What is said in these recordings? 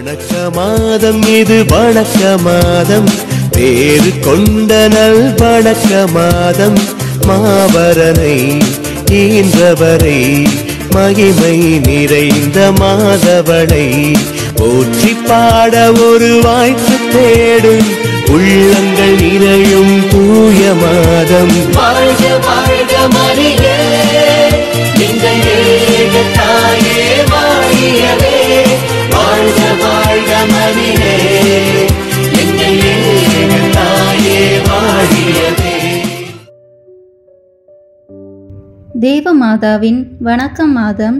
வணக்க மாதம் இது வணக்க மாதம், பேரு கொண்ட நல் வணக்க மாதம். மாபரனை ஈன்றவரை மகிமை நிறைந்த மாதவனை போற்றி பாட ஒரு வாய்ப்பு தேடும் உள்ளங்கள் நிறையும் தூய மாதம். வாழ்க வாழ்க மரியே, எங்கள் ஏக தாயே வாழியவே. வாழ்க வாழ்க மரியே, எங்கள் ஏக தாயே வாழியவே. தேவமாதாவின் வணக்க மாதம்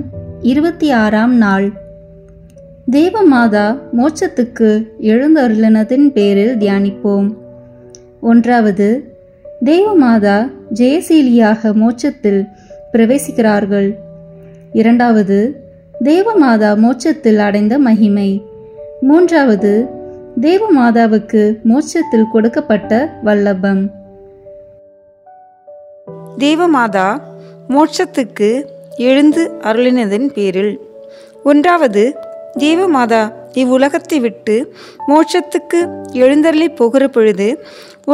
26ஆம் நாள். தேவமாதா மோட்சத்துக்கு எழுந்தருளினதின் பேரில் தியானிப்போம். 1. தேவமாதா ஜெயசீலியாக மோட்சத்தில் பிரவேசிக்கிறார்கள். 2. தேவமாதா மோட்சத்தில் அடைந்த மகிமை. 3. தேவமாதாவுக்கு மோட்சத்தில் கொடுக்கப்பட்ட வல்லபம். தேவமாதா மோட்சத்துக்கு எழுந்து அருளினதன் பேரில். 1. தேவமாதா இவ்வுலகத்தை விட்டு மோட்சத்துக்கு எழுந்தருளி போகிற பொழுது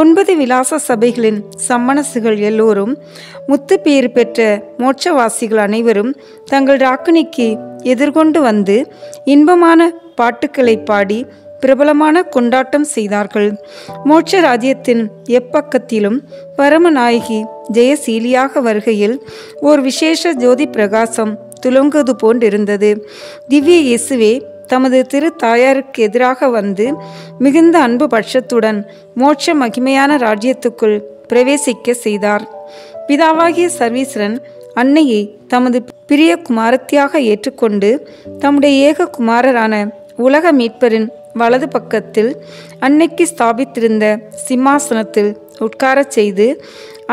9 விலாச சபைகளின் சம்மனசுகள் எல்லோரும், முத்து பேறு பெற்ற மோட்சவாசிகள் அனைவரும் தங்கள் ராக்கினிக்கு எதிர்கொண்டு வந்து இன்பமான பாட்டுக்களை பாடி பிரபலமான கொண்டாட்டம் செய்தார்கள். மோட்ச ராஜ்யத்தின் எப்பக்கத்திலும் பரமநாயகி ஜெயசீலியாக வருகையில் ஓர் விசேஷ ஜோதி பிரகாசம் துலங்குவது போன்றிருந்தது. திவ்ய இயேசுவே தமது திரு தாயாருக்கு எதிராக வந்து மிகுந்த அன்பு பட்சத்துடன் மோட்ச மகிமையான ராஜ்யத்துக்குள் பிரவேசிக்க செய்தார். பிதாவாகிய சர்வீஸ்வரன் அன்னையை தமது பிரிய குமாரத்தியாக ஏற்றுக்கொண்டு தம்முடைய ஏக குமாரரான உலக மீட்பரின் வலது பக்கத்தில் அன்னைக்கு ஸ்தாபித்திருந்த சிம்மாசனத்தில் உட்காரச் செய்து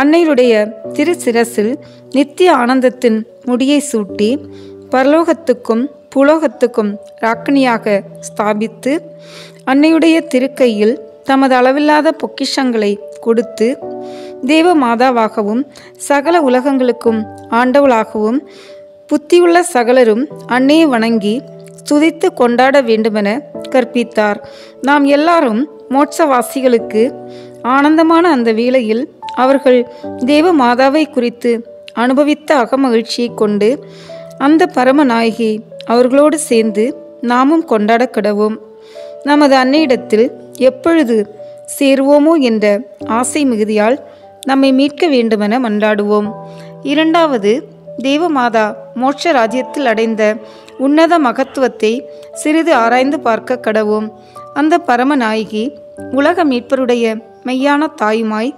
அன்னையுடைய திரு சிரசில் நித்திய ஆனந்தத்தின் முடியை சூட்டி பரலோகத்துக்கும் புலோகத்துக்கும் ராக்கினியாக ஸ்தாபித்து அன்னையுடைய திருக்கையில் தமது அளவில்லாத பொக்கிஷங்களை கொடுத்து தேவ மாதாவாகவும் சகல உலகங்களுக்கும் ஆண்டவளாகவும் புத்தியுள்ள சகலரும் அன்னையை வணங்கி துதித்து கொண்டாட வேண்டுமென கற்பித்தார். நாம் எல்லாரும் மோட்சவாசிகளுக்கு ஆனந்தமான அந்த வேளையில் அவர்கள் தேவ மாதாவை குறித்து அனுபவித்த அகமகிழ்ச்சியை கொண்டு அந்த பரமநாயகி அவர்களோடு சேர்ந்து நாமும் கொண்டாட கடவோம். நமது அன்னையிடத்தில் எப்பொழுது சேருவோமோ என்ற ஆசை மிகுதியால் நம்மை மீட்க வேண்டுமென மன்றாடுவோம். 2. தேவமாதா மோட்ச ராஜ்யத்தில் அடைந்த உன்னத மகத்துவத்தை சிறிது ஆராய்ந்து பார்க்க கடவோம். அந்த பரமநாயகி உலக மீட்பருடைய மெய்யான தாயுமாய்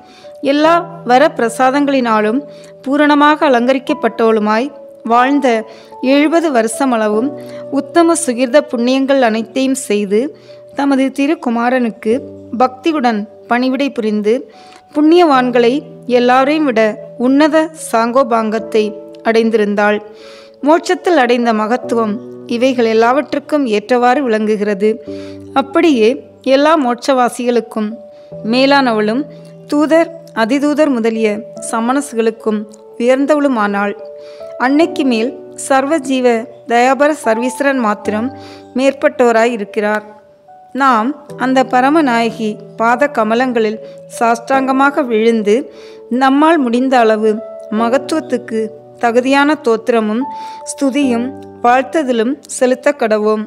எல்லா வர பிரசாதங்களினாலும் பூரணமாக அலங்கரிக்கப்பட்டவளுமாய் வாழ்ந்த 70 வருஷமளவும் உத்தம சுகிர்த புண்ணியங்கள் அனைத்தையும் செய்து தமது திருக்குமாரனுக்கு பக்தியுடன் பணிவிடை புரிந்து புண்ணியவான்களை எல்லாரையும் விட உன்னத சாங்கோபாங்கத்தை அடைந்திருந்தாள். மோட்சத்தில் அடைந்த மகத்துவம் இவைகள் எல்லாவற்றுக்கும் ஏற்றவாறு விளங்குகிறது. அப்படியே எல்லா மோட்சவாசிகளுக்கும் மேலானவளும் தூதர் அதிதூதர் முதலிய சமணசுகளுக்கும் உயர்ந்தவளுமானாள். அன்னைக்கு மேல் சர்வ ஜீவ தயாபர சர்வீஸ்வரன் மாத்திரம் மேற்பட்டோராய் இருக்கிறார். நாம் அந்த பரமநாயகி பாத கமலங்களில் சாஷ்டாங்கமாக விழுந்து நம்மால் முடிந்த அளவு மகத்துவத்துக்கு தகுதியான தோத்திரமும் ஸ்துதியும் வாழ்த்துதலும் செலுத்த கடவோம்.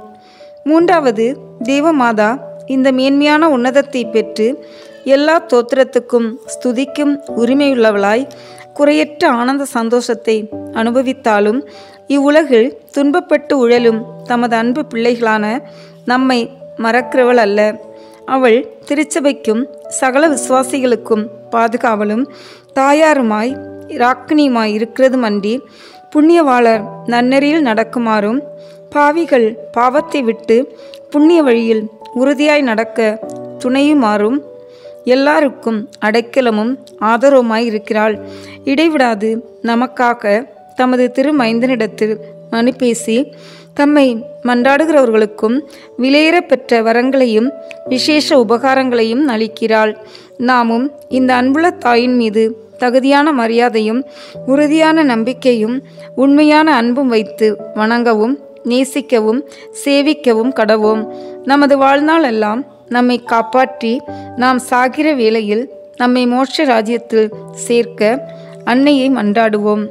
3. தேவமாதா இந்த மேன்மையான உன்னதத்தை பெற்று எல்லா தோத்திரத்துக்கும் ஸ்துதிக்கும் உரிமையுள்ளவளாய் குறையற்ற ஆனந்த சந்தோஷத்தை அனுபவித்தாலும் இவ்வுலகில் துன்பப்பட்டு உழலும் தமது அன்பு பிள்ளைகளான நம்மை மறக்கிறவள் அல்ல. அவள் திருச்சபைக்கும் சகல விசுவாசிகளுக்கும் பாதுகாவலும் தாயாருமாய் ராக்கினியுமாய் இருக்கிறதுமன்றி புண்ணியவாளர் நன்னெறியில் நடக்குமாறும் பாவிகள் பாவத்தை விட்டு புண்ணிய வழியில் உறுதியாய் நடக்க துணையுமாறும் எல்லாருக்கும் அடைக்கலமும் ஆதரவுமாய் இருக்கிறாள். இடைவிடாது நமக்காக தமது திருமைந்தனிடத்தில் மனு பேசி தம்மை மன்றாடுகிறவர்களுக்கும் விலையேற பெற்ற வரங்களையும் விசேஷ உபகாரங்களையும் அளிக்கிறாள். நாமும் இந்த அன்புள்ள தாயின் மீது தகுதியான மரியாதையும் உறுதியான நம்பிக்கையும் உண்மையான அன்பும் வைத்து வணங்கவும் நேசிக்கவும் சேவிக்கவும் கடவோம். நமது வாழ்நாள் எல்லாம் நம்மை காப்பாற்றி நாம் சாகிற வேளையில் நம்மை மோட்ச ராஜ்யத்தில் சேர்க்க அன்னையை மன்றாடுவோம்.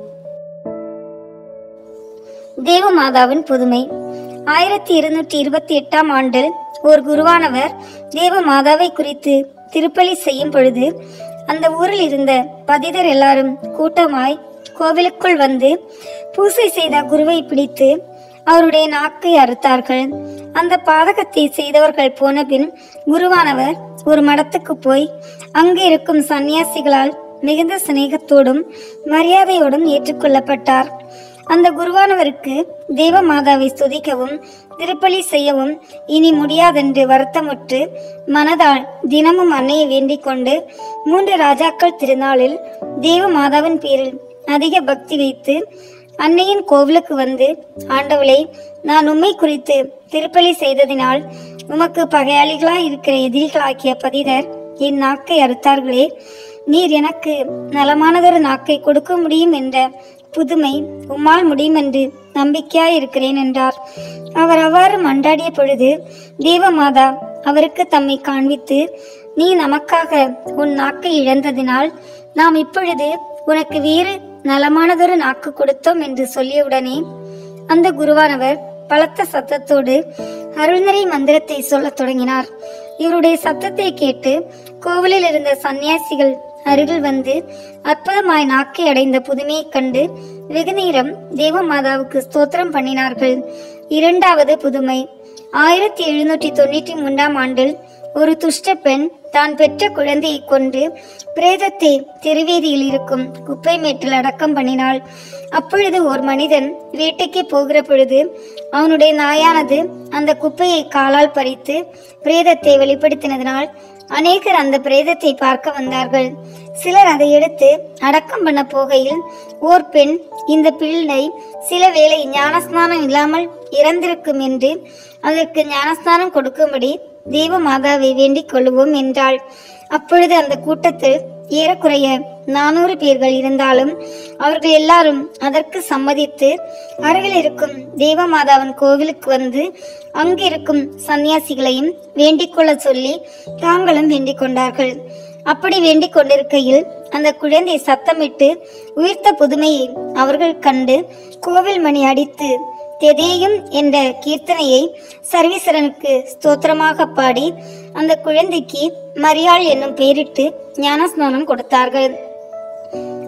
தேவமாதாவின் புதுமை. 1228 ஆண்டில் ஒரு குருவானவர் தேவமாதாவை குறித்து திருப்பலி செய்யும் பொழுது அந்த ஊரில் இருந்த பதிதர் எல்லாரும் கூட்டமாய் கோவிலுக்குள் வந்து பூசை செய்த குருவை பிடித்து அவருடைய நாக்கை அறுத்தார்கள். அந்த பாதகத்தை செய்தவர்கள் போன பின் குருவானவர் ஒரு மடத்துக்கு போய் அங்கு இருக்கும் சன்னியாசிகளால் மிகுந்த சிநேகத்தோடும் மரியாதையோடும் ஏற்றுக்கொள்ளப்பட்டார். அந்த குருவானவருக்கு தேவமாதாவை ஸ்துதிக்கவும் திருப்பலி செய்யவும் இனி முடியாதென்று வருத்தமுற்று மனதால் தினமும் அன்னையை வேண்டிக் கொண்டு 3 ராஜாக்கள் திருநாளில் தேவமாதாவின் பேரில் அதிக பக்தி வைத்து அன்னையின் கோவிலுக்கு வந்து, ஆண்டவளே, நான் உம்மை குறித்து திருப்பலி செய்ததினால் உமக்கு பகையாளிகளாய் இருக்கிற எதிரிகளாக்கிய பதிதர் என் நாக்கை அறுத்தார்களே, நீர் எனக்கு நலமானதொரு நாக்கை கொடுக்க முடியும் என்ற புதுமை உம்மால் முடியும் என்று நம்பிக்கையாய் இருக்கிறேன் என்றார். அவர் அவ்வாறு மன்றாடிய பொழுது தேவமாதா அவருக்கு தம்மை காண்பித்து, நீ நமக்காக உன் நாக்கை இழந்ததினால் நாம் இப்பொழுது உனக்கு வேறு நலமானதொரு நாக்கு கொடுத்தோம் என்று சொல்லியவுடனே அந்த குருவானவர் பலத்த சத்தத்தோடு அருள்நிறை மந்திரத்தை சொல்லத் தொடங்கினார். இவருடைய சத்தத்தை கேட்டு கோவிலில் இருந்த சன்னியாசிகள் அருகில் வந்து அற்புதமாய் நாக்கை அடைந்த புதுமையை கண்டு வெகு நேரம் தேவமாதாவுக்கு ஸ்தோத்திரம் பண்ணினார்கள். 2வது புதுமை. 1793 ஆண்டில் ஒரு துஷ்ட பெண் தான் பெற்ற குழந்தையை கொண்டு பிரேதத்தை தெருவீதியில் இருக்கும் குப்பை மேட்டில் அடக்கம் பண்ணினாள். அப்பொழுது ஒரு மனிதன் வேட்டைக்கு போகிற பொழுது அவனுடைய நாயானது அந்த குப்பையை காலால் பறித்து பிரேதத்தை வெளிப்படுத்தினதனால் அநேகர் அந்த பிரேதத்தை பார்க்க வந்தார்கள். சிலர் அதை எடுத்து அடக்கம் பண்ண போகையில் ஓர் பெண், இந்த பிள்ளை சில வேளை ஞானஸ்நானம் இல்லாமல் இறந்திருக்கும் என்று அதற்கு ஞானஸ்நானம் கொடுக்கும்படி தேவமாதாவை வேண்டிக் கொள்ளுவோம் என்றாள். அப்பொழுது அந்த கூட்டத்தில் ஏறக்குறைய 400 பேர்கள் இருந்தாலும் அவர்கள் எல்லாரும் அதற்கு சம்மதித்து அருகில் இருக்கும் தேவமாதாவின் கோவிலுக்கு வந்து அங்கிருக்கும் சன்னியாசிகளையும் வேண்டிக் கொள்ள சொல்லி தாங்களும் வேண்டிக் கொண்டார்கள். அப்படி வேண்டிக் கொண்டிருக்கையில் அந்த குழந்தை சத்தமிட்டு உயிர்த்த புதுமையை அவர்கள் கண்டு கோவில் மணி அடித்து தெதேயும் என்ற கீர்த்தனையை சர்வீஸ்வரனுக்கு ஸ்தோத்திரமாக பாடி அந்த குழந்தைக்கு மரியாள் என்னும் பெயரிட்டு ஞானஸ்நானம் கொடுத்தார்கள்.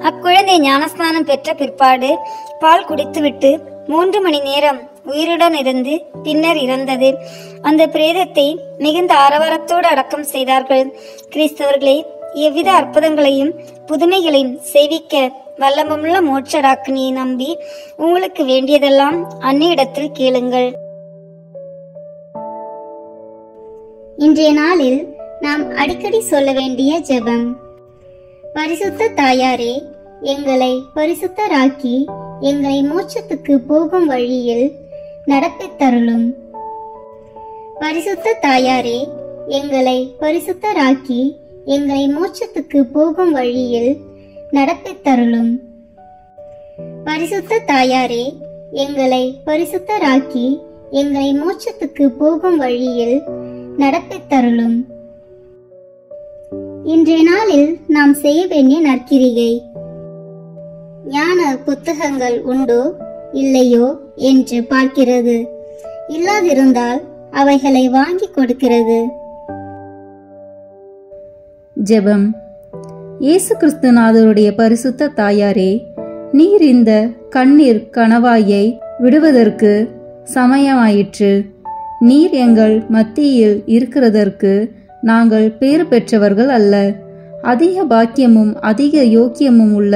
அக்குழந்தை ஞானஸ்நானம் பெற்ற பிற்பாடு பால் குடித்துவிட்டு 3 மணி நேரம் உயிருடன் இருந்து பின்னர் இறந்தது. அந்த பிரேதத்தை மிகுந்த ஆரவாரத்தோடு அடக்கம் செய்தார்கள். கிறிஸ்தவர்களே, எவ்வித அற்புதங்களையும் புதுமைகளையும் செய்விக்க வல்லமுள்ள மோட்சராக்கினியை நம்பி உங்களுக்கு வேண்டியதெல்லாம் அன்னையிடத்தில் கேளுங்கள். இன்றைய நாளில் நாம் அடிக்கடி சொல்ல வேண்டிய ஜெபம். பரிசுத்த தாயாரே, எங்களை பரிசுத்தராக்கி எங்களை மோட்சத்துக்கு போகும் வழியில் நடப்பித்தருளும். பரிசுத்த தாயாரே, எங்களை பரிசுத்தராக்கி எங்களை மோட்சத்துக்கு போகும் வழியில் நடப்பித்தருளும். பரிசுத்த தாயாரே, எங்களை பரிசுத்தராக்கி எங்களை மோட்சத்துக்கு போகும் வழியில் நடப்பித்தருளும். இன்றைய நாளில் நாம் செய்ய வேண்டிய நற்கிரிகை. ஞான புத்தகங்கள் உண்டோ இல்லையோ என்று பார்க்கிறது. இல்லாதிருந்தால் அவைகளை வாங்கி கொடுக்கிறது. ஜெபம். இயேசு கிறிஸ்துநாதருடைய பரிசுத்த தாயாரே, நீர் இந்த கண்ணீர் கணவாயை விடுவதற்கு சமயமாயிற்று. நீர் எங்கள் மத்தியில் இருக்கிறதற்கு நாங்கள் பேறு பெற்றவர்கள் அல்ல. அதிக பாக்கியமும் அதிக யோக்கியமும் உள்ள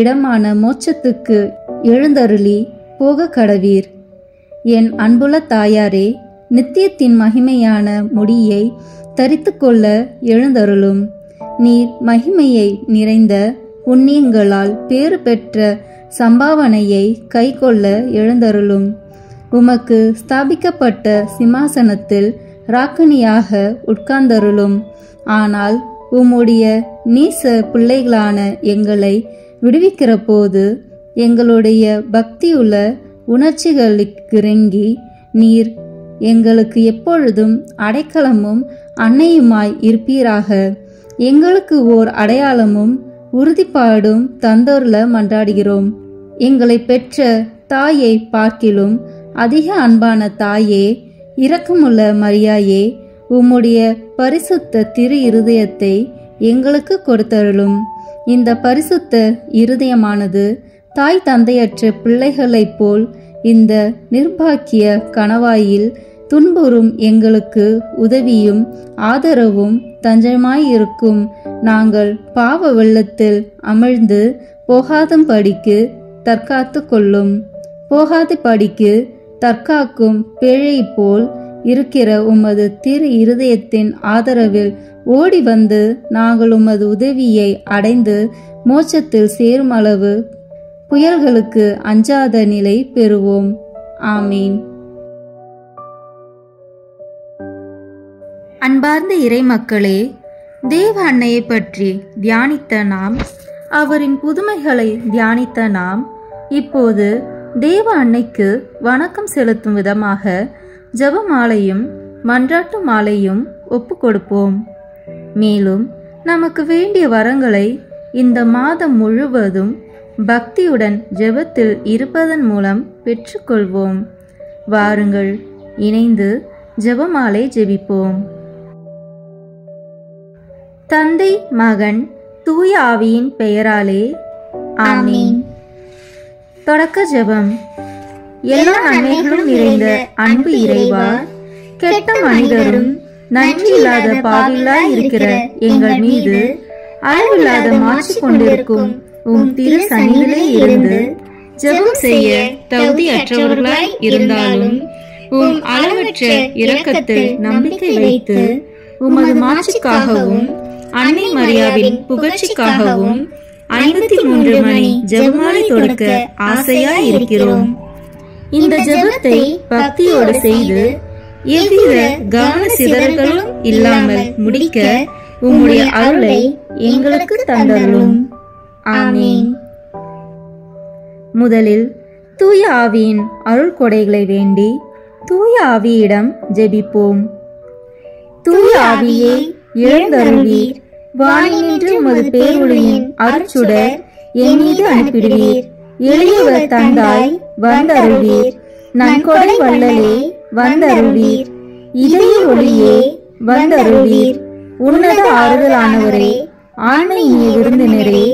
இடமான மோட்சத்துக்கு எழுந்தருளி போக கடவீர். என் அன்புள்ள தாயாரே, நித்தியத்தின் மகிமையான முடியை தரித்து கொள்ள எழுந்தருளும். நீர் மகிமையை நிறைந்த புண்ணியங்களால் பேறு பெற்ற சம்பாவனையை கைக்கொள்ள எழுந்தருளும். உமக்கு ஸ்தாபிக்கப்பட்ட சிம்மாசனத்தில் ராக்கணியாக உட்கார்ந்தருளும். ஆனால் உம்முடைய நீச பிள்ளைகளான எங்களை விடுவிக்கிற போது எங்களுடைய பக்தியுள்ள உணர்ச்சிகளுக்கிறங்கி நீர் எங்களுக்கு எப்பொழுதும் அடைக்கலமும் அன்னையுமாய் இருப்பீராக. எங்களுக்கு ஓர் அடையாளமும் உறுதிப்பாடும் தந்தோர்ல மன்றாடுகிறோம். எங்களை பெற்ற தாயை பார்க்கிலும் அதிக அன்பான தாயே, இரக்கமுள்ள மரியாயே, உம்முடைய பரிசுத்த திரு இருதயத்தை எங்களுக்கு கொடுத்தருளும். இந்த பரிசுத்த இருதயமானது தாய் தந்தையற்ற பிள்ளைகளைப் போல் இந்த நிர்பாக்கிய கணவாயில் துன்புறும் எங்களுக்கு உதவியும் ஆதரவும் தஞ்சமாயிருக்கும். நாங்கள் பாவ வெள்ளத்தில் அமிழ்ந்து போகாதபடிக்கு தற்காத்து கொள்ளும். போகாத படிக்கு தற்காக்கும் பேழை போல் இருக்கிற உமது திரு இருதயத்தின் ஆதரவில் ஓடி வந்து நாங்கள் உமது உதவியை அடைந்து மோட்சத்தில் சேரும் அளவு புயல்களுக்கு அஞ்சாத நிலை பெறுவோம். ஆமீன். அன்பார்ந்த இறை மக்களே, தேவ அன்னையை பற்றி தியானித்த நாம், அவரின் புதுமைகளை தியானித்த நாம், இப்போது தேவ அன்னைக்கு வணக்கம் செலுத்தும் விதமாக ஜெபமாலையும் மன்றாட்டு மாலையும் ஒப்பு கொடுப்போம். மேலும் நமக்கு வேண்டிய வரங்களை இந்த மாதம் முழுவதும் பக்தியுடன் ஜெபத்தில் இருப்பதன் மூலம் பெற்றுக்கொள்வோம். வாருங்கள், இணைந்து ஜெபமாலை ஜெபிப்போம். தந்தை, மகன், தூய ஆவியின் பெயராலே ஆமீன். தொடக்க ஜெபம். எல்லா நன்மைகளும் நிறைந்த அன்பு இறைவா, கெட்ட மனிதரும் நன்றி இல்லாத பாவிலாய் இருக்கிற எங்கள் மீது அளவில்லாத மாற்றி கொண்டிருக்கும் உம் திரு சந்நிதியிலே இருந்து ஜெபம் செய்ய தகுதியற்றவர்களாய் இருந்தாலும் உம் அளவற்ற இரக்கத்தில் நம்பிக்கை வைத்து உமது மாட்சிக்காகவும் அன்னை மரியாவின் புகழ்ச்சிக்காகவும் 53 மணி ஜெபமாலை தொடுக்க ஆசையாய் இருக்கிறோம். இந்த ஜெபத்தை பக்தியோடு செய்து எவ்வித கவன சிதறல்களும் இல்லாமல் முடிக்க உம்முடைய அருளை எங்களுக்கு தந்தருளும். ஆமீன். முதலில் தூய ஆவியின் அருள் கொடைகளை வேண்டி தூய ஆவியிடம் ஜெபிப்போம். தூய ஆவியே, எழுந்தருள்வீர். வானினின்று உமது பேரொளியின் அருட்சுடர் என் மீது அனுப்பிடுவீர். எளியவர் தந்தாய் வந்தருள்வீர். நன்கொடை வள்ளலே வந்தருள்வீர். இதய ஒளியே வந்தருள்வீர். உன்னத ஆறுதலானவரே, ஆண்மையினிய விருந்தினரே,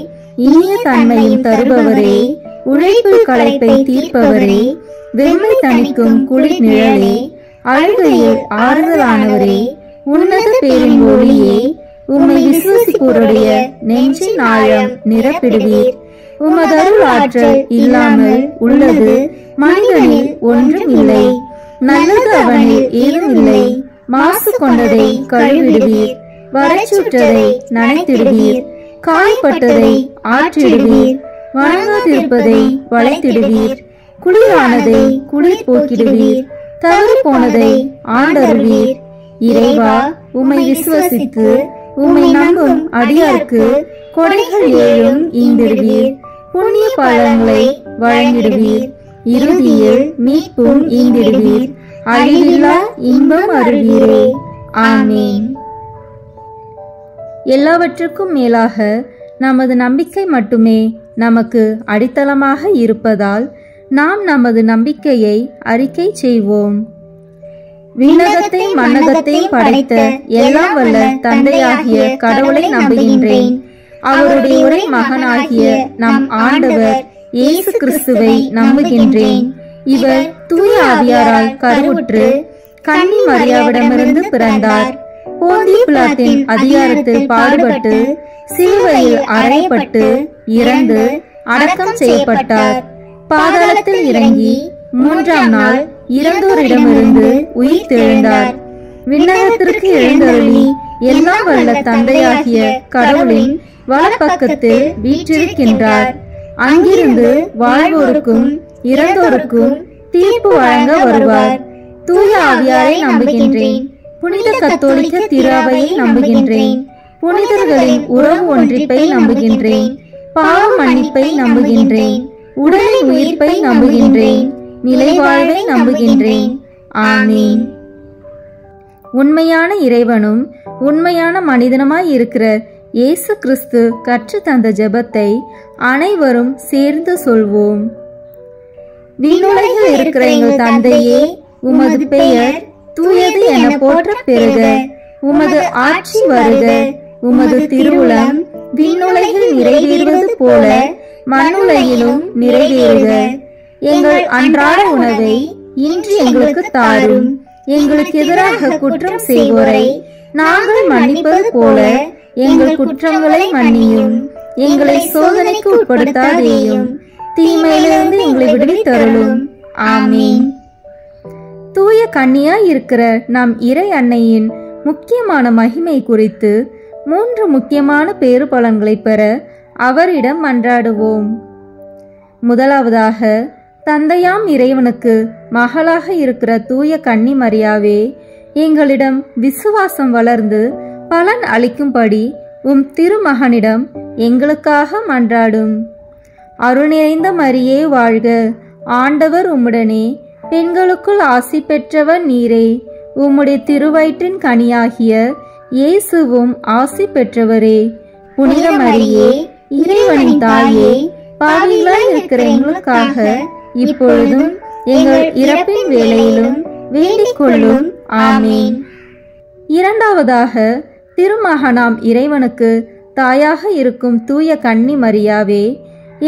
இனிய தன்மையும் தருபவரே, உழைப்பில் களைப்பை தீர்ப்பவரே, வெம்மை தணிக்கும் குளிர் நிழலே, அழுகையில் ஆறுதலானவரே, உன்னத பேரின் ஒளியே, உம்மை விசுவசிப்போருடைய நெஞ்சின் ஆழம் நிரப்பிடுவீர். உமதருள் ஆற்றல் இல்லாமல் உள்ளது மனிதனில் ஒன்றும் இல்லை. நல்லது அவனில் ஏதும் இல்லை. மாசு கொண்டதை கழுவிடுவீர். வறட்சுற்றதை நனைத்திடுவீர். காய்பட்டதை ஆற்றிடுவீர். வணங்காதிருப்பதை வளைத்திடுவீர். குளிரானதை குளிர் போக்கிடுவீர். தவறு போனதை ஆண்டருவீர். இறைவா, உம்மை விசுவசித்து உம்மை நம்பும் அடியாருக்கு கொடைகள் ஏழும் ஈந்திடுவீர். புண்ணிய பலன்களை வழங்கிடுவீர். இறுதியில் மீட்பும் ஈந்திடுவீர். அழிவில்லா இன்பம் அருள்வீரே. ஆமீன். எல்லாவற்றுக்கும் மேலாக நமது நம்பிக்கை மட்டுமே நமக்கு அடித்தளமாக இருப்பதால் நாம் நமது நம்பிக்கையை அறிக்கை செய்வோம். விண்ணகத்தை மண்ணகத்தை படைத்த எல்லாம் வல்ல தந்தையாகிய கடவுளை நம்புகின்றேன். அவருடைய ஒரே மகனாகிய நம் ஆண்டவர் இயேசு கிறிஸ்துவை நம்புகின்றேன். இவர் தூய ஆவியாரால் கருவுற்று கன்னி மரியாவிடமிருந்து பிறந்தார். போந்திய பிலாத்தின் அதிகாரத்தில் பாடுபட்டு சிலுவையில் அறையப்பட்டு இறந்து அடக்கம் செய்யப்பட்டார். பாதாளத்தில் இறங்கி 3ஆம் நாள் இறந்தோரிடமிருந்து உயிர் தெழுந்தார். விண்ணகத்திற்கு எழுந்தருளி எல்லாம் வல்ல தந்தையாகிய கடவுளின் வலப்பக்கத்தில் வீற்றிருக்கின்றார். அங்கிருந்து வாழ்வோருக்கும் இறந்தோருக்கும் தீர்ப்பு வழங்க வருவார். தூய ஆவியாரை நம்புகின்றேன். புனித கத்தோலிக்க திராவையை நம்புகின்றேன். புனிதர்களின் உறவு ஒன்றிப்பை நம்புகின்றேன். பாவ மன்னிப்பை நம்புகின்றேன். உடலின் உயிர்ப்பை நம்புகின்றேன். நிலைவாழ்வை நம்புகின்றேன். ஆமீன். உண்மையான இறைவனும் உண்மையான மனிதனுமாய் இருக்கிற இயேசு கிறிஸ்து கற்று தந்த ஜெபத்தை அனைவரும் சேர்ந்து சொல்வோம். விண்ணுலகில் இருக்கிற எங்கள் தந்தையே, உமது பெயர் தூயது என போற்ற பெறுக. உமது ஆட்சி வருக. உமது திருவுளம் விண்ணுலகில் நிறைவேறுவது போல மண்ணுலகிலும் நிறைவேறுக. எங்கள் அன்றாட உணவை இன்று எங்களுக்கு தாரும். எங்களுக்கு எதிராக குற்றம் செய்வோரை நாங்கள் மன்னிப்பது போல எங்கள் குற்றங்களை மன்னியும். எங்களை சோதனைக்கு உட்படுத்தாதேயும், தீமையிலிருந்து எங்களை விடுவித்தருளும். ஆமீன். தூய கன்னியாய் இருக்கிற நம் இறை அன்னையின் முக்கியமான மகிமை குறித்து 3 முக்கியமான பேறு பலன்களை பெற அவரிடம் மன்றாடுவோம். முதலாவதாக, தந்தையாம் இறைவனுக்கு மகளாக இருக்கிற தூய கன்னி மரியாவே, எங்களிடம் விசுவாசம் வளர்ந்து பலன் அளிக்கும்படி உம் திருமகனிடம் எங்களுக்காக மன்றாடும். அருள் நிறைந்த மரியே வாழ்க. ஆண்டவர் உம்முடனே, பெண்களுக்குள் ஆசி பெற்றவர் நீரே. உம்முடைய திருவயிற்றின் கனியாகிய இயேசுவும் ஆசி பெற்றவரே. புனித மரியே, இறைவனின் தாயே, பாவிகளாய் இருக்கிற எங்களுக்காக இப்பொழுதும் எங்கள் இறப்பின் வேளையிலும் வேண்டிக் கொள்ளும். ஆமீன். இரண்டாவதாக, திருமகனாம் இறைவனுக்கு தாயாக இருக்கும் தூய கன்னி மரியாவே,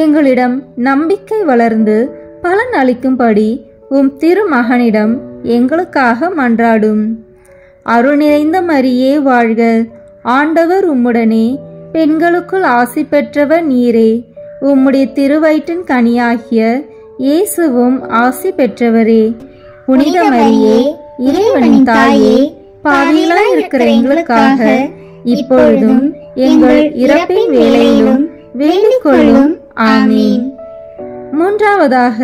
எங்களிடம் நம்பிக்கை வளர்ந்து பலன் அளிக்கும்படி உம் திருமகனிடம் எங்களுக்காக மன்றாடும். அருள் நிறைந்த மரியே வாழ்க. ஆண்டவர் உம்முடனே, பெண்களுக்குள் ஆசி பெற்றவர் நீரே. உம்முடைய திருவயிற்றின் கனியாகிய இயேசுவும் ஆசி பெற்றவரே. புனித மரியே, இறைவனின் தாயே, பாவிகளாய் இருக்கிற எங்களுக்காக இப்பொழுதும் எங்கள் இறப்பின் வேளையிலும் வேண்டிக் கொள்ளும். ஆமீன். மூன்றாவதாக,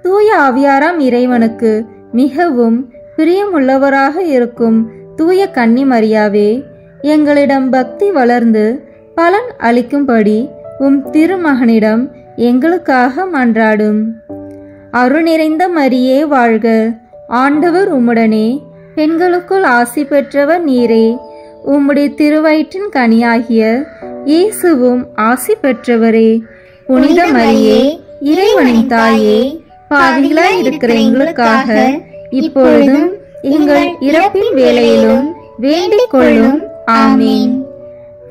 தூய ஆவியாராம் இறைவனுக்கு மிகவும் பிரியமுள்ளவராக இருக்கும் தூய கன்னி மரியாவே, எங்களிடம் பக்தி வளர்ந்து பலன் அளிக்கும்படி உம் திருமகனிடம் எங்களுக்காக மன்றாடும். அருள் நிறைந்த மரியே வாழ்க. ஆண்டவர் உம்முடனே, பெண்களுக்குள் ஆசி பெற்றவர் நீரே. உம்முடைய திருவயிற்றின் கனியாகிய இயேசுவும் ஆசி பெற்றவரே. புனித மரியே, இறைவனின் தாயே, பாவிகளாய் இருக்கிற எங்களுக்காக இப்பொழுதும் எங்கள் இறப்பின் வேளையிலும் வேண்டிக் கொள்ளும். ஆமீன்.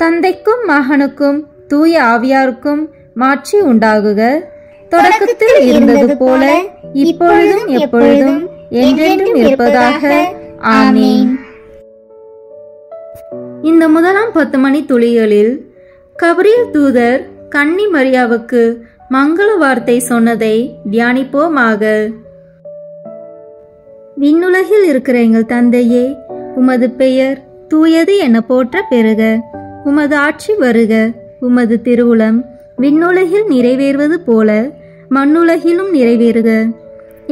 தந்தைக்கும் மகனுக்கும் தூய ஆவியாருக்கும் மாட்சி உண்டாகுக. தொடக்கத்தில் இருந்தது போல இப்பொழுதும் எப்பொழுதும் என்றென்றும் இருப்பதாக. ஆமீன். இந்த முதலாம் 10 மணி துளிகளில் கபிரியேல் தூதர் கன்னி மரியாவுக்கு மங்கள வார்த்தை சொன்னதை தியானிப்போமாக. விண்ணுலகில் இருக்கிற எங்கள் தந்தையே, உமது பெயர் தூயது என போற்ற பெறுக. உமது ஆட்சி வருக. உமது திருவுளம் விண்ணுலகில் நிறைவேறுவது போல மண்ணுலகிலும் நிறைவேறுக.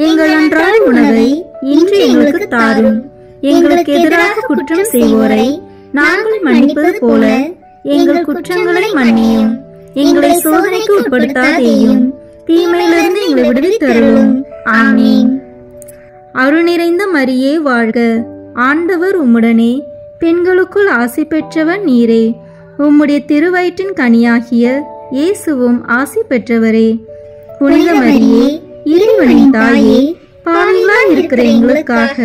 எங்கள் அன்றாட உணவை இன்று எங்களுக்கு தாரும். எங்களுக்கு எதிராக குற்றம் செய்வோரை நாங்கள் மன்னிப்பது போல எங்கள் குற்றங்களை மன்னியும். எங்களை சோதனைக்கு உட்படுத்தாதேயும், தீமையிலிருந்து எங்களை விடுவித்தருளும். ஆமீன். அருள் நிறைந்த மரியே வாழ்க. ஆண்டவர் உம்முடனே, பெண்களுக்குள் ஆசி பெற்றவர் நீரே. உம்முடைய திருவயிற்றின் கனியாகிய இயேசுவும் ஆசி பெற்றவரே. புனித மரியே, இறைவனின் தாயே, பாவிகளாய் இருக்கிற எங்களுக்காக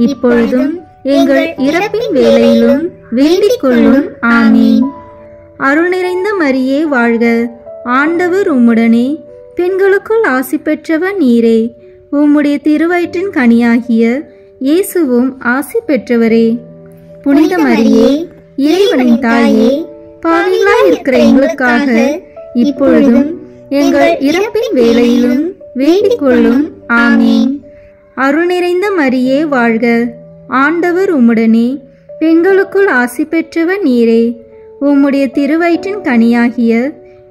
இப்பொழுதும் எங்கள் இறப்பின் வேளையிலும் வேண்டிக் கொள்ளும். ஆமீன். அருள் நிறைந்த மரியே வாழ்க. ஆண்டவர் உம்முடனே, பெண்களுக்குள் ஆசி பெற்றவர் நீரே. உம்முடைய திருவயிற்றின் கனியாகிய இயேசுவும் ஆசி பெற்றவரே. புனித மரியே, இறைவனின் தாயே, பாவிகளாய் இருக்கிற எங்களுக்காக இப்பொழுதும் எங்கள் இறப்பின் வேளையிலும் வேண்டிக் கொள்ளும். ஆமீன். அருள் நிறைந்த மரியே வாழ்க. ஆண்டவர் உம்முடனே, பெண்களுக்குள் ஆசி பெற்றவர் நீரே. உம்முடைய திருவயிற்றின் கனியாகிய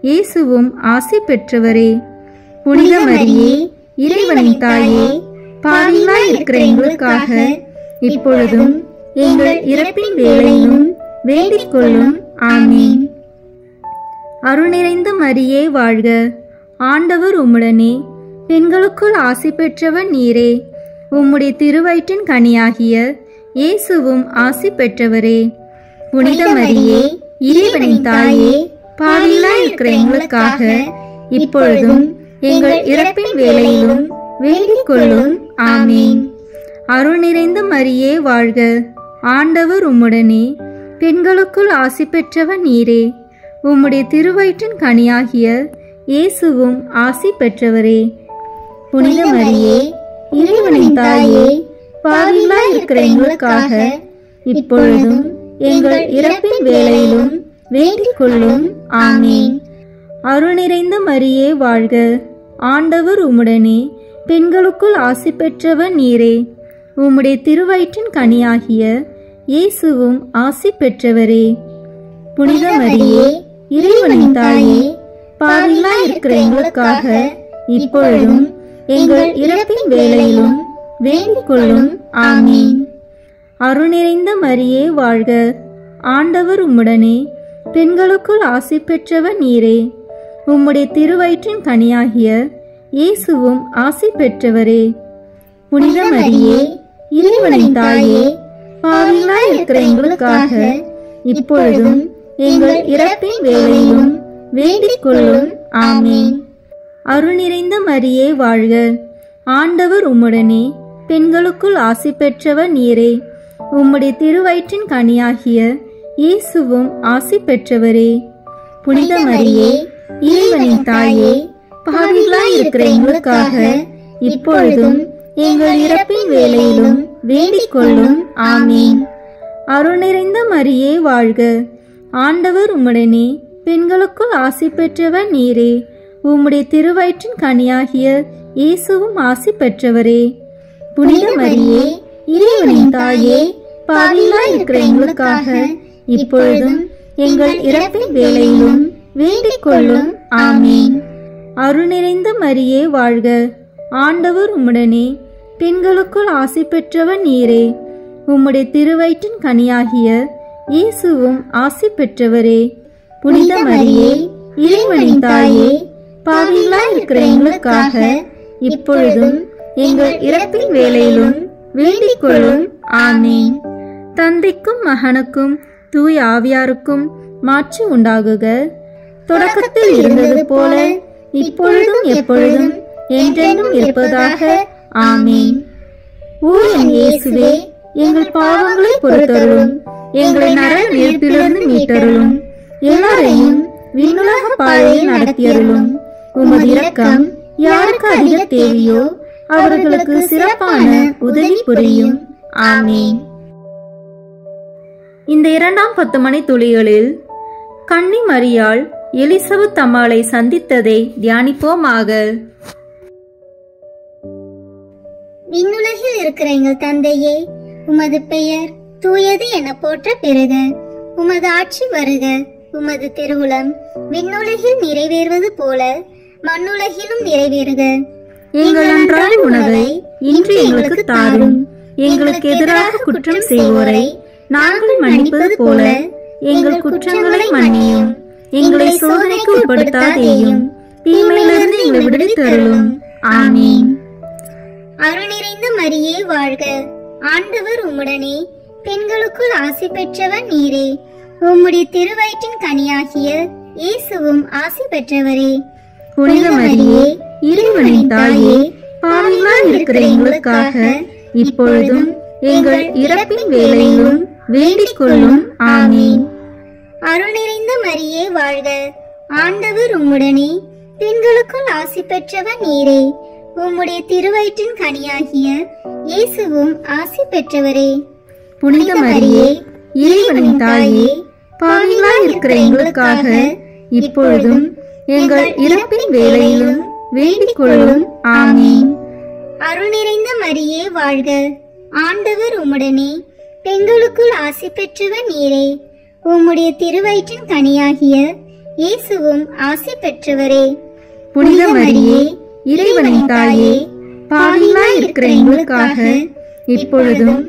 இயேசுவும் ஆசி பெற்றவரே. புனித மரியே, இறைவனின் தாயே, பாவிகளாய் இருக்கிற எங்களுக்காக இப்பொழுதும் எங்கள் இறப்பின் வேளையிலும் வேண்டிக் கொள்ளும். ஆமீன். அருள் நிறைந்த மரியே வாழ்க. ஆண்டவர் உம்முடனே, பெண்களுக்குள் ஆசி பெற்றவர் நீரே. உம்முடைய திருவயிற்றின் கனியாகிய இயேசுவும் ஆசி பெற்றவரே. புனித மரியே, இறைவனின் தாயே, பாவிகளாய் இருக்கிற எங்களுக்காக இப்பொழுதும் எங்கள் இறப்பின் வேளையிலும் வேண்டிக் கொள்ளும். ஆமீன். அருள் நிறைந்த மரியே வாழ்க. ஆண்டவர் உம்முடனே. பெண்களுக்குள் ஆசி பெற்றவர் நீரே. உம்முடைய திருவயிற்றின் கனியாகிய இயேசுவும் ஆசி பெற்றவரே. புனித மரியே, இறைவனின் தாயே, பாவிகளாய் இருக்கிற எங்களுக்காக இப்பொழுதும் எங்கள் இறப்பின் வேளையிலும் வேண்டிக் கொள்ளும். ஆமீன். அருள் நிறைந்த மரியே வாழ்க. ஆண்டவர் உம்முடனே. பெண்களுக்குள் ஆசி பெற்றவர் நீரே. உம்முடைய திருவயிற்றின் கனியாகிய இயேசுவும் ஆசி பெற்றவரே. புனித மரியே, இறைவனின் தாயே, பாவிகளாய் இருக்கிற எங்களுக்காக இப்பொழுதும் எங்கள் இறப்பின் வேளையிலும் வேண்டிக் கொள்ளும். ஆமீன். அருள் நிறைந்த மரியே வாழ்க. ஆண்டவர் உம்முடனே. பெண்களுக்குள் ஆசி பெற்றவர் நீரே. உம்முடைய திருவயிற்றின் கனியாகிய இயேசுவும் ஆசி பெற்றவரே. புனித மரியே, இறைவனின் தாயே, பாவிகளாய் இருக்கிற எங்களுக்காக இப்பொழுதும் எங்கள் இறப்பின் வேளையிலும் வேண்டிக் கொள்ளும். ஆமீன். அருள் நிறைந்த மரியே வாழ்க. ஆண்டவர் உம்முடனே. பெண்களுக்குள் ஆசி பெற்றவர் நீரே. உம்முடைய திருவயிற்றின் கனியாகிய இயேசுவும் ஆசி பெற்றவரே. புனித மரியே, இறைவனின் தாயே, பாவிகளாய் இருக்கிற எங்களுக்காக இப்பொழுதும் எங்கள் இறப்பின் வேளையிலும் வேண்டிக் கொள்ளும். ஆமீன். அருள் நிறைந்த மரியே வாழ்க. ஆண்டவர் உம்முடனே. பெண்களுக்குள் ஆசி பெற்றவர் நீரே. உம்முடைய திருவயிற்றின் கனியாகிய இயேசுவும் ஆசி பெற்றவரே. புனித மரியே, இறைவனின் தாயே, பாவிகளாய் இருக்கிற எங்களுக்காக இப்பொழுதும் எங்கள் இறப்பின் வேளையிலும் வேண்டிக் கொள்ளும். ஆமீன். அருள் நிறைந்த மரியே வாழ்க. ஆண்டவர் உம்முடனே. பெண்களுக்குள் ஆசி பெற்றவர் நீரே. உம்முடைய திருவயிற்றின் கனியாகிய இயேசுவும் ஆசி பெற்றவரே. புனித மரியே, இறைவனின் தாயே, பாவிகளாய் இருக்கிற எங்களுக்காக இப்பொழுதும் எங்கள் இறப்பின் வேளையிலும் வேண்டிக் கொள்ளும். ஆமீன். தந்தைக்கும் மகனுக்கும் தூய ஆவியாருக்கும் மாட்சி உண்டாகுக. தொடக்கத்தில் இருந்தது போல இப்பொழுதும் எப்பொழுதும் என்றென்றும் இருப்பதாக. ஆமீன். ஓ என் இயேசுவே, எங்கள் பாவங்களை பொறுத்தருளும். எங்களை நரக நெருப்பிலிருந்து மீட்டருளும். எல்லாரையும் விண்ணுலக பாதையில் நடத்தியருளும். உமது இரக்கம் யாருக்கு அதிக தேவையோ அவர்களுக்கு சிறப்பான உதவி புரியும். ஆமீன். இந்த 2ஆம் 10 மணி துளிகளில் கன்னி மரியாள் எலிசபெத் அம்மாளை சந்தித்ததை தியானிப்போமாக. விண்ணுலகில் இருக்கிற எங்கள் தந்தையே, உமது பெயர் தூயது என போற்ற பெறுக. உமது ஆட்சி வருக. உமது திருவுளம் விண்ணுலகில் நிறைவேறுவது போல மண்ணுலகிலும் நிறைவேறுக. எங்கள் அன்றாட உணவை இன்று எங்களுக்கு தாரும். எங்களுக்கு எதிராக குற்றம் செய்வோரை நாங்கள் மன்னிப்பது போல எங்கள் குற்றங்களை மன்னியும். எங்களை சோதனைக்கு உட்படுத்தாதேயும், தீமையிலிருந்து எங்களை விடுவித்தருளும். ஆமீன். அருள் நிறைந்த மரியே வாழ்க. ஆண்டவர் உம்முடனே. பெண்களுக்குள் ஆசி பெற்றவர் நீரே. உம்முடைய திருவயிற்றின் கனியாகிய இயேசுவும் ஆசி பெற்றவரே. புனித மரியே, இறைவனின் தாயே, பாவிகளாய் இருக்கிற எங்களுக்காக இப்பொழுதும் எங்கள் இறப்பின் வேளையிலும் வேண்டிக் கொள்ளும். ஆமீன். அருள் நிறைந்த மரியே வாழ்க. ஆண்டவர் உம்முடனே. பெண்களுக்குள் ஆசி பெற்றவர் நீரே. உம்முடைய திருவயிற்றின் கனியாகிய இயேசுவும் ஆசி பெற்றவரே. புனித மரியே, இறைவனின் தாயே, பாவிகளாய் இருக்கிற எங்களுக்காக இப்பொழுதும் எங்கள் இறப்பின் வேளையிலும் வேண்டிக் கொள்ளும். ஆமீன். அருள் நிறைந்த மரியே வாழ்க. ஆண்டவர் உம்முடனே. பெண்களுக்குள் ஆசி பெற்றவர் நீரே. உம்முடைய திருவயிற்றின் கனியாகிய இயேசுவும் ஆசி பெற்றவரே. புனித மரியே, இறைவனின் தாயே, பாவிகளாய் இருக்கிற எங்களுக்காக இப்பொழுதும்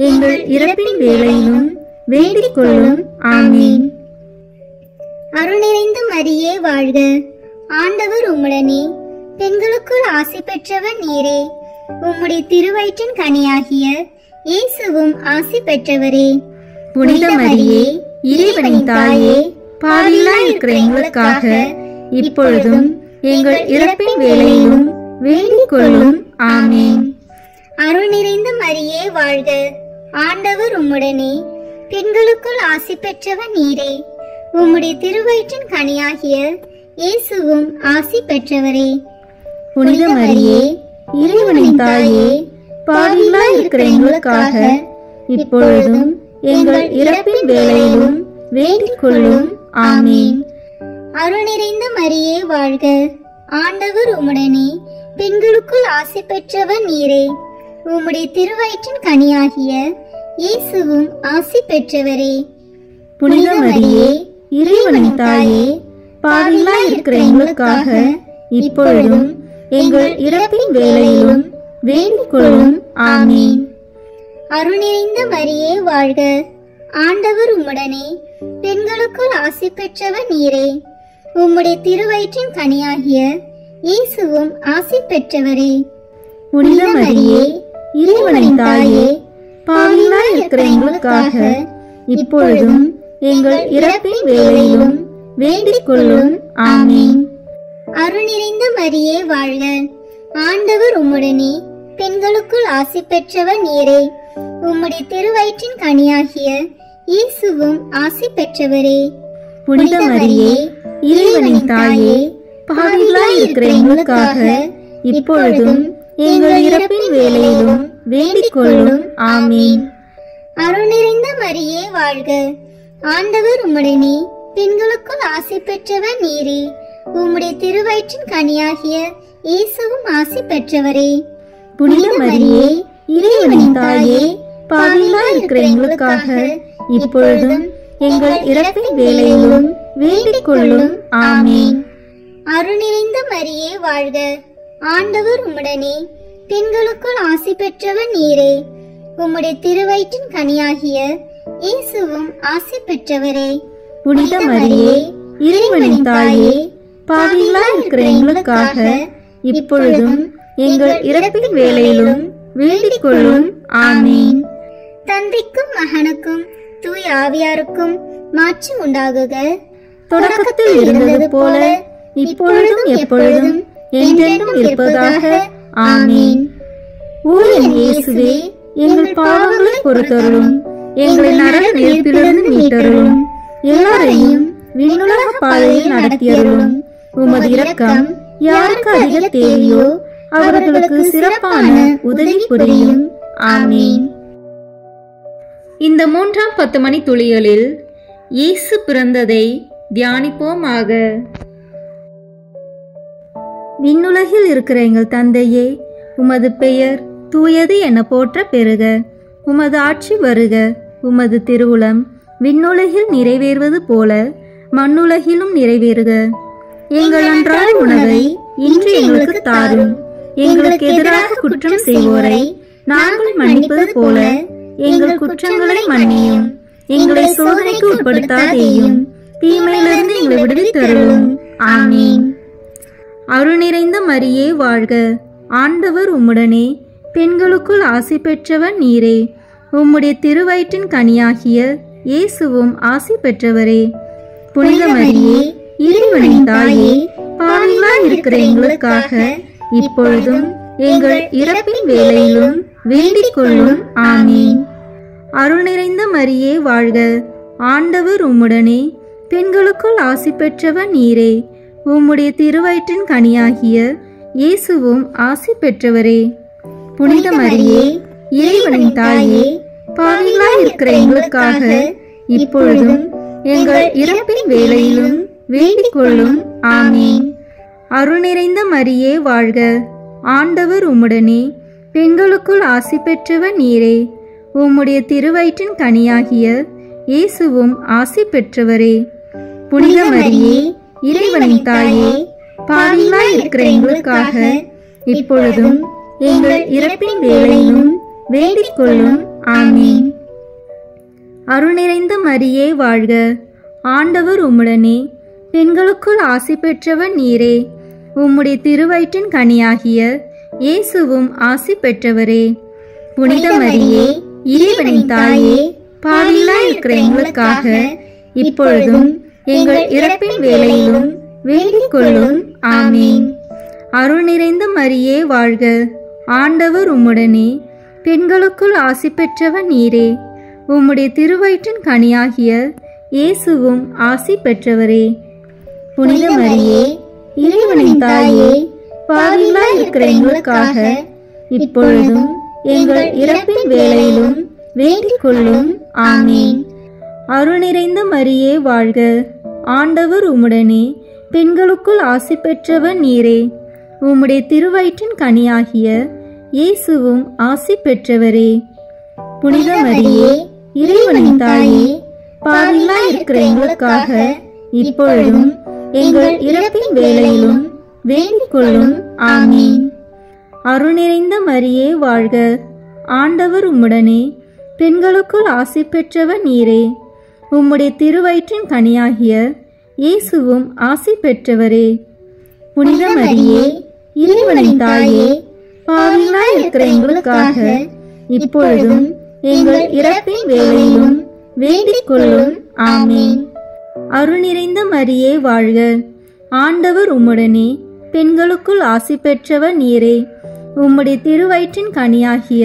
எங்கள் இறப்பின் வேளையிலும் வேண்டிக் கொள்ளும். ஆமீன். அருள் நிறைந்த மரியே வாழ்க. ஆண்டவர் உம்முடனே. பெண்களுக்குள் ஆசி பெற்றவர் நீரே. உம்முடைய திருவயிற்றின் கனியாகிய இயேசுவும் ஆசி பெற்றவரே. புனித மரியே, இறைவனின் தாயே, பாவிகளாய் இருக்கிற எங்களுக்காக இப்பொழுதும் எங்கள் இறப்பின் வேளையிலும் வேண்டிக் கொள்ளும். ஆமென். அருள் நிறைந்த மரியே வாழ்க. ஆண்டவர் உம்முடனே. பெண்களுக்குள் ஆசி பெற்றவர் நீரே. உம்முடைய திருவயிற்றின் கனியாகிய இயேசுவும் ஆசி பெற்றவரே. புனித மரியே, இறைவனின் தாயே, பாவிகளாய் இருக்கிற எங்களுக்காக இப்பொழுதும் எங்கள் இறப்பின் வேளையிலும் வேண்டிக் கொள்ளும். ஆமென். அருள் நிறைந்த மரியே வாழ்க. ஆண்டவர் உம்முடனே. பெண்களுக்குள் ஆசி பெற்றவர் நீரே. உம்முடைய திருவயிற்றின் கனியாகிய இயேசுவும் ஆசி பெற்றவரே. புனித மரியே, இறைவனின் தாயே, பாவிகளாய் இருக்கிற எங்களுக்காக இப்பொழுதும் எங்கள் இறப்பின் வேளையிலும் வேண்டிக் கொள்ளும். ஆமென். அருள் நிறைந்த மரியே வாழ்க. ஆண்டவர் உம்முடனே. பெண்களுக்குள் ஆசி பெற்றவர் நீரே. உம்முடைய திருவயிற்றின் கனியாகிய இயேசுவும் ஆசி பெற்றவரே. புனித மரியே, இறைவனின் தாயே, பாவிகளாய் இருக்கிற எங்களுக்காக இப்பொழுதும் எங்கள் இறப்பின் வேளையிலும் வேண்டிக் கொள்ளும். ஆமென். அருள் நிறைந்த மரியே வாழ்க. ஆண்டவர் உம்முடனே. பெண்களுக்குள் ஆசி பெற்றவர் நீரே. உம்முடைய திருவயிற்றின் கனியாகிய இயேசுவும் ஆசி பெற்றவரே. புனித மரியே, இறைவனின் தாயே, பாவிகளாய் இருக்கிற எங்களுக்காக இப்பொழுதும் எங்கள் இறப்பின் வேளையிலும் வேண்டிக் கொள்ளும். ஆமென். அருள் நிறைந்த மரியே வாழ்க. ஆண்டவர் உம்முடனே. பெண்களுக்குள் ஆசி பெற்றவர் நீரே. உம்முடைய திருவயிற்றின் கனியாகிய இயேசுவும் ஆசி பெற்றவரே. புனித மரியே, இறைவனின் தாயே, பாவிகளாய் இருக்கிற எங்களுக்காக இப்பொழுதும் எங்கள் இறப்பின் வேளையிலும் வேண்டிக் கொள்ளும். ஆமென். அருள் நிறைந்த மரியே வாழ்க. ஆண்டவர் உம்முடனே. பெண்களுக்குள் ஆசி பெற்றவர் நீரே. உம்முடைய திருவயிற்றின் கனியாகிய இயேசுவும் ஆசி பெற்றவரே. புனித மரியே, இறைவனின் தாயே, பாவிகளாய் இருக்கிற எங்களுக்காக இப்பொழுதும் எங்கள் இறப்பின் வேளையிலும் வேண்டிக் கொள்ளும். ஆமென். தந்தைக்கும் மகனுக்கும் தூய ஆவியாருக்கும் மாட்சி உண்டாகுக. தொடக்கத்தில் இருந்தது போல இப்பொழுதும் எப்பொழுதும் என்றென்றும் இருப்பதாக. ஆமென். ஓ என் இயேசுவே, எங்கள் பாவங்களை பொறுத்தருளும், எங்களை நரக நெருப்பிலிருந்து மீட்டருளும், எல்லாரையும் விண்ணுலக பாதையில் நடத்தியருளும். உமது இரக்கம் யாருக்கு அதிக தேவையோ அவர்களுக்கு சிறப்பான உதவி புரியும். ஆமென். இந்த 3ஆம் 10 மணி துளிகளில் இயேசு பிறந்ததை தியானிப்போமாக. விண்ணுலகில் இருக்கிற எங்கள் தந்தையே, உமது பெயர் தூயது என போற்ற பெறுக. உமது ஆட்சி வருக. உமது திருவுளம் விண்ணுலகில் நிறைவேறுவது போல மண்ணுலகிலும் நிறைவேறுக. எங்கள் அன்றாட உணவை இன்று எங்களுக்கு தாரும். எங்களுக்கு எதிராக குற்றம் செய்வோரை நாங்கள் மன்னிப்பது போல எங்கள் குற்றங்களை மன்னியும். எங்களை சோதனைக்கு உட்படுத்தாதேயும், தீமையிலிருந்து எங்களை விடுவித்தருளும். ஆமென். அருள் நிறைந்த மரியே வாழ்க. ஆண்டவர் உம்முடனே. பெண்களுக்குள் ஆசி பெற்றவர் நீரே. உம்முடைய திருவயிற்றின் கனியாகிய இயேசுவும் ஆசி பெற்றவரே. புனித மரியே, இறைவனின் தாயே, பாவிகளாய் இருக்கிற எங்களுக்காக இப்பொழுதும் எங்கள் இறப்பின் வேளையிலும் வேண்டிக் கொள்ளும். ஆமென். அருள் நிறைந்த மரியே வாழ்க. ஆண்டவர் உம்முடனே. பெண்களுக்குள் ஆசி பெற்றவர் நீரே. உம்முடைய திருவயிற்றின் கனியாகிய இயேசுவும் ஆசி பெற்றவரே. புனித மரியே, இறைவனின் தாயே, பாவிகளாய் இருக்கிற எங்களுக்காக இப்பொழுதும் எங்கள் இறப்பின் வேளையிலும் வேண்டிக் கொள்ளும். ஆமென். அருள் நிறைந்த மரியே வாழ்க. ஆண்டவர் உம்முடனே. பெண்களுக்குள் ஆசி பெற்றவர் நீரே. உம்முடைய திருவயிற்றின் கனியாகிய இயேசுவும் ஆசி பெற்றவரே. புனித மரியே, இறைவனின் தாயே, பாவிகளாய் இருக்கிற எங்களுக்காக இப்பொழுதும் எங்கள் இறப்பின் வேளையிலும் வேண்டிக் கொள்ளும். ஆமென். அருள் நிறைந்த மரியே வாழ்க. ஆண்டவர் உம்முடனே. பெண்களுக்குள் ஆசி பெற்றவர் நீரே. உம்முடைய திருவயிற்றின் கனியாகிய இயேசுவும் ஆசி பெற்றவரே. புனித மரியே, இறைவனின் தாயே, பாவிகளாய் இருக்கிற எங்களுக்காக இப்பொழுதும் எங்கள் இறப்பின் வேளையிலும் வேண்டிக் கொள்ளும். ஆமீன். அருள் நிறைந்த மரியே வாழ்க, ஆண்டவர் உம்முடனே, பெண்களுக்குள் ஆசி பெற்றவர் நீரே. உம்முடைய திருவயிற்றின் கனியாகிய இயேசுவும் ஆசி பெற்றவரே. புனித மரியே, இறைவனின் தாயே, பாவிகளாய் இருக்கிற எங்களுக்காக இப்பொழுதும் எங்கள் இறப்பின் வேளையிலும் வேண்டிக் கொள்ளும். ஆமீன். அருள் நிறைந்த மரியே வாழ்க, ஆண்டவர் உம்முடனே, பெண்களுக்குள் ஆசி பெற்றவர் நீரே. உம்முடைய திருவயிற்றின் கனியாகிய இயேசுவும் ஆசி பெற்றவரே. புனித மரியே, இறைவனின் தாயே, பாவிகளாய் இருக்கிற எங்களுக்காக இப்பொழுதும் எங்கள் இறப்பின் வேளையிலும் வேண்டிக் கொள்ளும். ஆமீன். அருள் நிறைந்த மரியே வாழ்க, ஆண்டவர் உம்முடனே, பெண்களுக்குள் ஆசி பெற்றவர் நீரே. உம்முடைய திருவயிற்றின் கனியாகிய இயேசுவும் ஆசி பெற்றவரே. புனித மரியே, இறைவனின் தாயே, பாவிகளாய் இருக்கிற எங்களுக்காக இப்பொழுதும் எங்கள் இறப்பின் வேளையிலும் வேண்டிக் கொள்ளும். ஆமீன். அருள் நிறைந்த மரியே வாழ்க, ஆண்டவர் உம்முடனே, பெண்களுக்குள் ஆசி பெற்றவர் நீரே. உம்முடைய திருவயிற்றின் கனியாகிய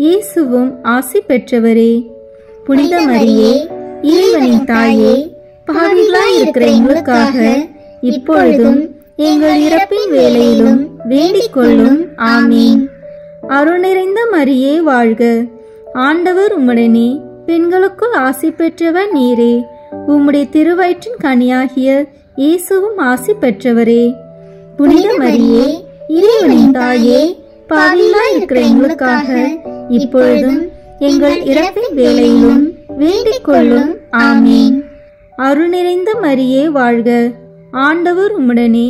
இயேசுவும் ஆசி பெற்றவரே. புனித மரியே, இறைவனின் தாயே, பாவிகளாய் இருக்கிற எங்களுக்காக இப்பொழுதும் எங்கள் இறப்பின் வேளையிலும் வேண்டிக் கொள்ளும். ஆமீன். அருள் நிறைந்த மரியே வாழ்க, ஆண்டவர் உம்முடனே, பெண்களுக்குள் ஆசி பெற்றவர் நீரே. உம்முடைய திருவயிற்றின் கனியாகிய இயேசுவும் ஆசி பெற்றவரே. புனித மரியே, இறைவனின் தாயே, பாவிகளாய் இருக்கிற எங்களுக்காக இப்பொழுதும் எங்கள் இறப்பின் வேளையிலும் வேண்டிக் கொள்ளும். ஆமீன். அருள் நிறைந்த மரியே வாழ்க, ஆண்டவர் உம்முடனே,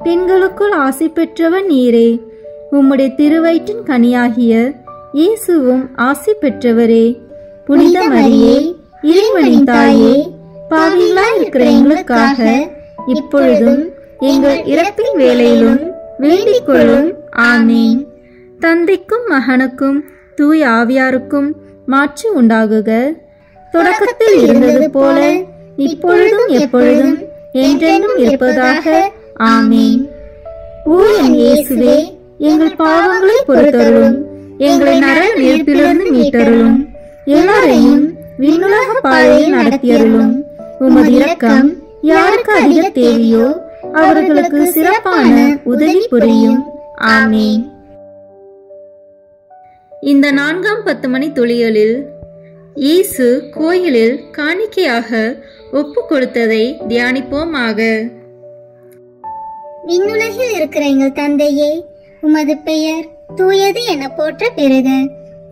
பெண்களுக்குள் ஆசி பெற்றவர் நீரே. உம்முடைய திருவயிற்றின் கனியாகிய இயேசுவும் ஆசி பெற்றவரே. புனித மரியே, இறைவனின் தாயே, பாவிகளாய் இருக்கிற எங்களுக்காக இப்பொழுதும் எங்கள் இறப்பின் வேளையிலும் வேண்டிக் கொள்ளும். ஆமீன். தந்தைக்கும் மகனுக்கும் தூய ஆவியாருக்கும் மாட்சி உண்டாகுக. தொடக்கத்தில் இருந்தது போல இப்பொழுதும் எப்பொழுதும் என்றென்றும் இருப்பதாக. ஆமீன். ஓ என் இயேசுவே, எங்கள் பாவங்களை பொறுத்தருளும், எங்களை நரக நெருப்பிலிருந்து மீட்டருளும், எல்லாரையும் விண்ணுலக பாதையில் நடத்தியருளும். உமது இரக்கம் யாருக்கு அதிக தேவையோ அவர்களுக்கு சிறப்பான உதவி புரியும். ஆமீன். இந்த 4ஆம் 10 மணி துளிகளில் இயேசு கோயிலில் காணிக்கையாக ஒப்பு கொடுத்ததை தியானிப்போமாக. விண்ணுலகில் இருக்கிற எங்கள் தந்தையே, உமது பெயர் தூயது என போற்ற பெறுக.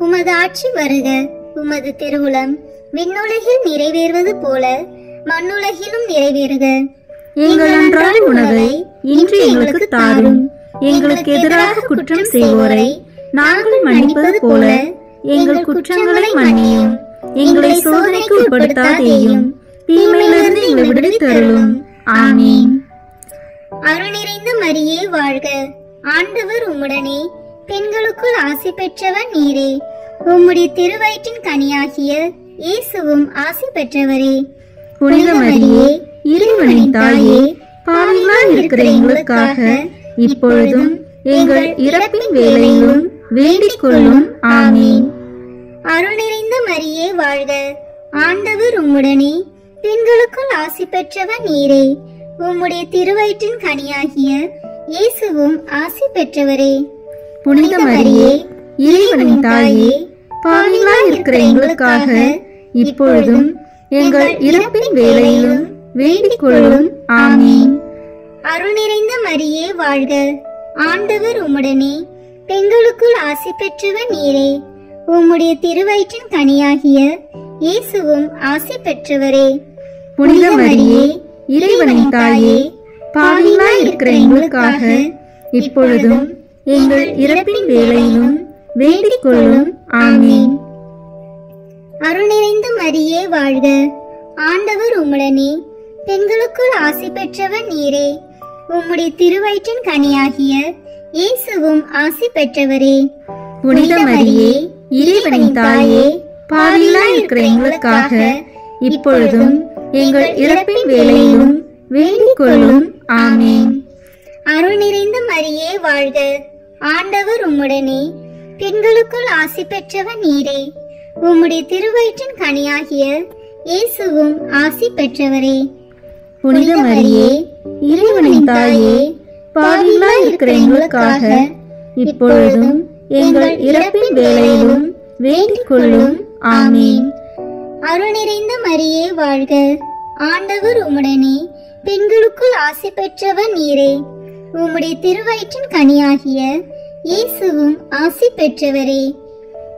உமது ஆட்சி வருக. உமது திருவுளம் விண்ணுலகில் நிறைவேறுவது போல மண்ணுலகிலும் நிறைவேறுக. எங்கள் அன்றாட உணவை இன்று எங்களுக்கு தாரும். எங்களுக்கு எதிராக குற்றம் செய்வோரை நாங்கள் மன்னிப்பது போல எங்கள் குற்றங்களை மன்னியும். எங்களை சோதனைக்கு உட்படுத்தாதேயும், தீமையிலிருந்து எங்களை விடுவித்தருளும். ஆமீன். அருள் நிறைந்த மரியே வாழ்க, ஆண்டவர் உம்முடனே, பெண்களுக்குள் ஆசி பெற்றவர் நீரே. உம்முடைய திருவயிற்றின் கனியாகிய இயேசுவும் ஆசி பெற்றவரே. புனித மரியே, இறைவனின் தாயே, பாவிகளாய் இருக்கிற எங்களுக்காக இப்பொழுதும் எங்கள் இறப்பின் வேளையிலும் வேண்டிக் கொள்ளும். ஆமீன். அருள் நிறைந்த மரியே வாழ்க, ஆண்டவர் உம்முடனே, பெண்களுக்குள் ஆசி பெற்றவர் நீரே. உம்முடைய திருவயிற்றின் கனியாகிய இயேசுவும் ஆசி பெற்றவரே. புனித மரியே, இறைவனின் தாயே, பாவிகளாய் இருக்கிற எங்களுக்காக இப்பொழுதும் எங்கள் இறப்பின் வேளையிலும் வேண்டிக் கொள்ளும். ஆமீன். அருள் நிறைந்த மரியே வாழ்க, ஆண்டவர் உம்முடனே, பெண்களுக்குள் ஆசி பெற்றவர் நீரே. உம்முடைய திருவயிற்றின் கனியாகிய இயேசுவும் ஆசி பெற்றவரே. புனித மரியே, இறைவனின் தாயே, பாவிகளாய் இருக்கிற எங்களுக்காக இப்பொழுதும் எங்கள் இறப்பின் வேளையிலும் வேண்டிக் கொள்ளும். ஆமீன். அருள் நிறைந்த மரியே வாழ்க, ஆண்டவர் உம்முடனே, பெண்களுக்குள் ஆசி பெற்றவர் நீரே. உம்முடைய திருவயிற்றின் கனியாகிய இயேசுவும் ஆசி பெற்றவரே. புனித மரியே, இறைவனின் தாயே, பாவிகளாய் இருக்கிற எங்களுக்காக இப்பொழுதும் எங்கள் இறப்பின் வேளையிலும் வேண்டிக் கொள்ளும். ஆமென். அருள் நிறைந்த மரியே வாழ்க, ஆண்டவர் உம்முடனே, பெண்களுக்குள் ஆசி பெற்றவர் நீரே. உம்முடைய திருவயிற்றின் கனியாகிய இயேசுவும் ஆசி பெற்றவரே. புனித மரியே, இறைவனின் தாயே, பாவிகளாய் இருக்கிற எங்களுக்காக இப்பொழுதும் எங்கள் இறப்பின் வேளையிலும் வேண்டிக் கொள்ளும். ஆமென். அருள் நிறைந்த மரியே வாழ்க, ஆண்டவர் உம்முடனே, பெண்களுக்குள் ஆசி பெற்றவர் நீரே. உம்முடைய திருவயிற்றின் கனியாகிய இயேசுவும் ஆசி பெற்றவரே.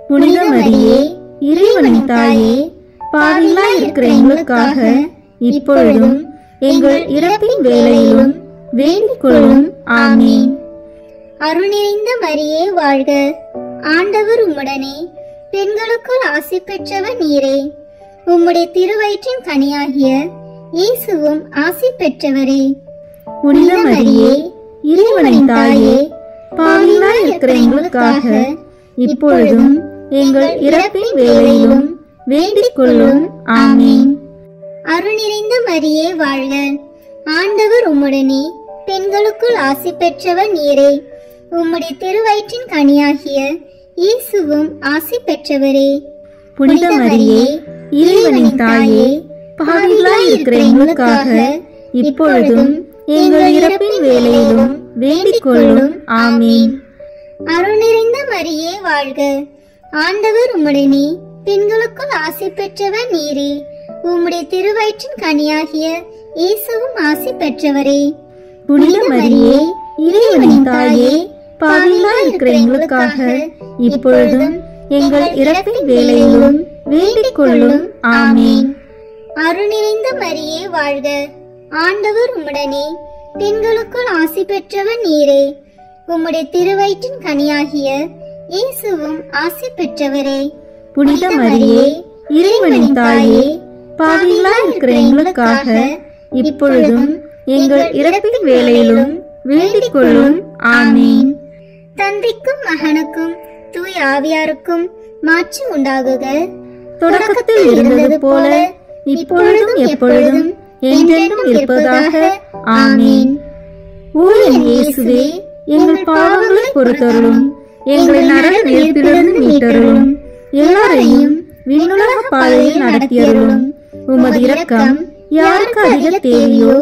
புனித மரியே, இறைவனின் தாயே, பாவிகளாய் இருக்கிற எங்களுக்காக இப்பொழுதும் எங்கள் இறப்பின் வேளையிலும் வேண்டிக் கொள்ளும். ஆமென். அருள் நிறைந்த மரியே வாழ்க, ஆண்டவர் உம்முடனே, பெண்களுக்குள் ஆசி பெற்றவர் நீரே. உம்முடைய திருவயிற்றின் கனியாகிய இயேசுவும் ஆசி பெற்றவரே. புனித மரியே, இறைவனின் தாயே, பாவிகளாய் இருக்கிற எங்களுக்காக இப்பொழுதும் எங்கள் இறப்பின் வேளையிலும் வேண்டிக் கொள்ளும். ஆமென். அருள் நிறைந்த மரியே வாழ்க, ஆண்டவர் உம்முடனே, பெண்களுக்குள் ஆசி பெற்றவர் நீரே. உம்முடைய திருவயிற்றின் கனியாகிய இயேசுவும் ஆசி பெற்றவரே. புனித மரியே, இறைவனின் தாயே, பாவிகளாய் இருக்கிற எங்களுக்காக இப்பொழுதும் எங்கள் இறப்பின் வேளையிலும் வேண்டிக் கொள்ளும். ஆமென். அருள் நிறைந்த மரியே வாழ்க, ஆண்டவர் உம்முடனே, பெண்களுக்குள் ஆசி பெற்றவர் நீரே. உம்முடைய திருவயிற்றின் கனியாகிய இயேசுவும் ஆசி பெற்றவரே. புனித மரியே, இறைவனின் தாயே, பாவிகளாய் இருக்கிற எங்களுக்காக இப்பொழுதும் எங்கள் இறப்பின் வேளையிலும் வேண்டிக் கொள்ளும். ஆமென். அருள் நிறைந்த மரியே வாழ்க, ஆண்டவர் உம்முடனே, பெண்களுக்குள் ஆசி பெற்றவர் நீரே. உம்முடைய திருவயிற்றின் கனியாகிய இயேசுவும் ஆசி பெற்றவரே. புனித மரியே, இறைவனின் தாயே, பாவிகளாய் இருக்கிற எங்களுக்காக இப்பொழுதும் எங்கள் இறப்பின் வேளையிலும் வேண்டிக் கொள்ளும். ஆமென். தந்தைக்கும் மகனுக்கும் தூய ஆவியாருக்கும் மாட்சி உண்டாகுக. தொடக்கத்தில் இருந்தது போல இப்பொழுதும் எப்பொழுதும் என்றென்றும் இருப்பதாக. ஆமென். ஓ என் இயேசுவே, எங்கள் பாவங்களை பொறுத்தருளும், எங்களை நரக நெருப்பிலிருந்து மீட்டருளும், எல்லாரையும் விண்ணுலக பாதையில் நடத்தியருளும். உமது இரக்கம் யாருக்கு அதிக தேவையோ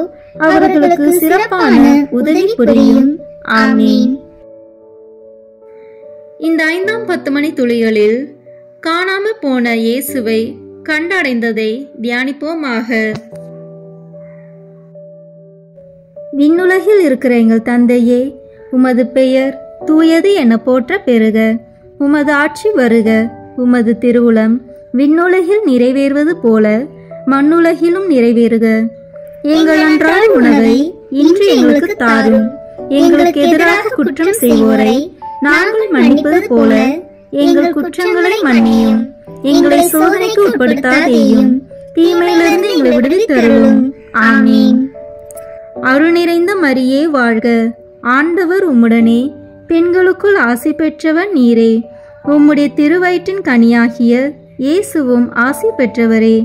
அவர்களுக்கு சிறப்பான உதவி புரியும். ஆமென். இந்த 5ஆம் 10 மணி துளிகளில் காணாமல் போன இயேசுவை கண்டடைந்ததை தியானிப்போமாக. விண்ணுலகில் இருக்கிற எங்கள் தந்தையே, உமது பெயர் தூயது என போற்ற பெறுக. உமது ஆட்சி வருக. உமது திருவுளம் விண்ணுலகில் நிறைவேறுவது போல மண்ணுலகிலும் நிறைவேறுக. எங்கள் அன்றாட உணவை இன்று எங்களுக்கு தாரும். எங்களுக்கு எதிராக குற்றம் செய்வோரை நாங்கள் மன்னிப்பது போல எங்கள் குற்றங்களை மன்னியும். எங்களை சோதனைக்கு உட்படுத்தாதேயும், தீமையிலிருந்து எங்களை விடுவித்தருளும். ஆமென். அருள் நிறைந்த மரியே வாழ்க, ஆண்டவர் உம்முடனே, பெண்களுக்குள் ஆசி பெற்றவர் நீரே. உம்முடைய திருவயிற்றின் கனியாகிய இயேசுவும் ஆசி பெற்றவரே.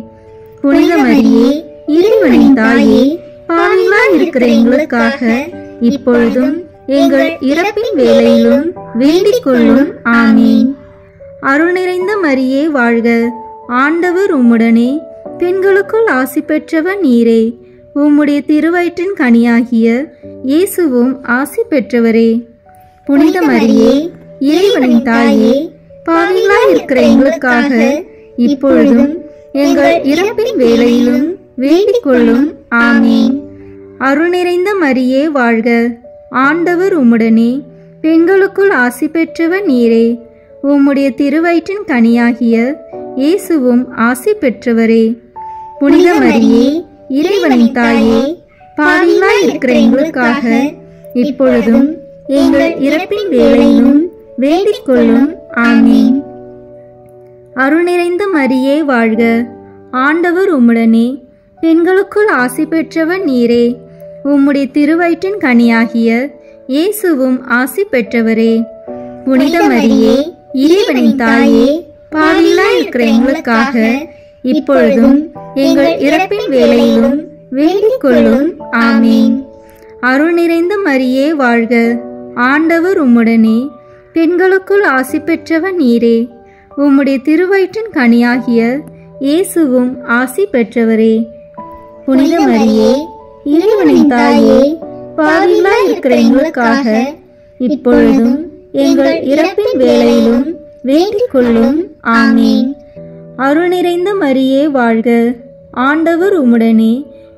புனித மரியே, இறைவனின் தாயே, பாவிகளாய் இருக்கிற எங்களுக்காக இப்பொழுதும் எங்கள் இறப்பின் வேளையிலும் வேண்டிக் கொள்ளும். ஆமென். அருள் நிறைந்த மரியே வாழ்க, ஆண்டவர் உம்முடனே, பெண்களுக்குள் ஆசி பெற்றவர் நீரே. உம்முடைய திருவயிற்றின் கனியாகிய இயேசுவும் ஆசி பெற்றவரே. புனித மரியே, இறைவனின் தாயே, பாவிகளாய் இருக்கிற எங்களுக்காக இப்பொழுதும் எங்கள் இறப்பின் வேளையிலும் வேண்டிக் கொள்ளும். ஆமென். அருள் நிறைந்த மரியே வாழ்க, ஆண்டவர் உம்முடனே, பெண்களுக்குள் ஆசி பெற்றவர் நீரே. உம்முடைய திருவயிற்றின் கனியாகிய இயேசுவும் ஆசி பெற்றவரே. புனித மரியே, இறைவனின் தாயே, பாவிகளாய் இருக்கிற எங்களுக்காக இப்பொழுதும் எங்கள் இறப்பின் வேளையிலும் வேண்டிக் கொள்ளும். ஆமென். அருள் நிறைந்த மரியே வாழ்க, ஆண்டவர் உம்முடனே, பெண்களுக்குள் ஆசி பெற்றவர் நீரே. உம்முடைய திருவயிற்றின் கனியாகிய இயேசுவும் ஆசி பெற்றவரே. புனித மரியே, இறைவனின் தாயே, பாவிகளாய் இருக்கிற எங்களுக்காக இப்பொழுதும் எங்கள் இறப்பின் வேளையிலும் வேண்டிக் கொள்ளும். ஆமீன். அருள் நிறைந்த மரியே வாழ்க, ஆண்டவர் உம்முடனே, பெண்களுக்குள் ஆசி பெற்றவர் நீரே. உம்முடைய திருவயிற்றின் கனியாகிய இயேசுவும் ஆசி பெற்றவரே. புனித மரியே, இறைவனின் தாயே, பாவிகளாய் இருக்கிற எங்களுக்காக இப்பொழுதும் எங்கள் இறப்பின் வேளையிலும் வேண்டிக் கொள்ளும். ஆமீன். அருள் நிறைந்த மரியே வாழ்க, ஆண்டவர் உம்முடனே,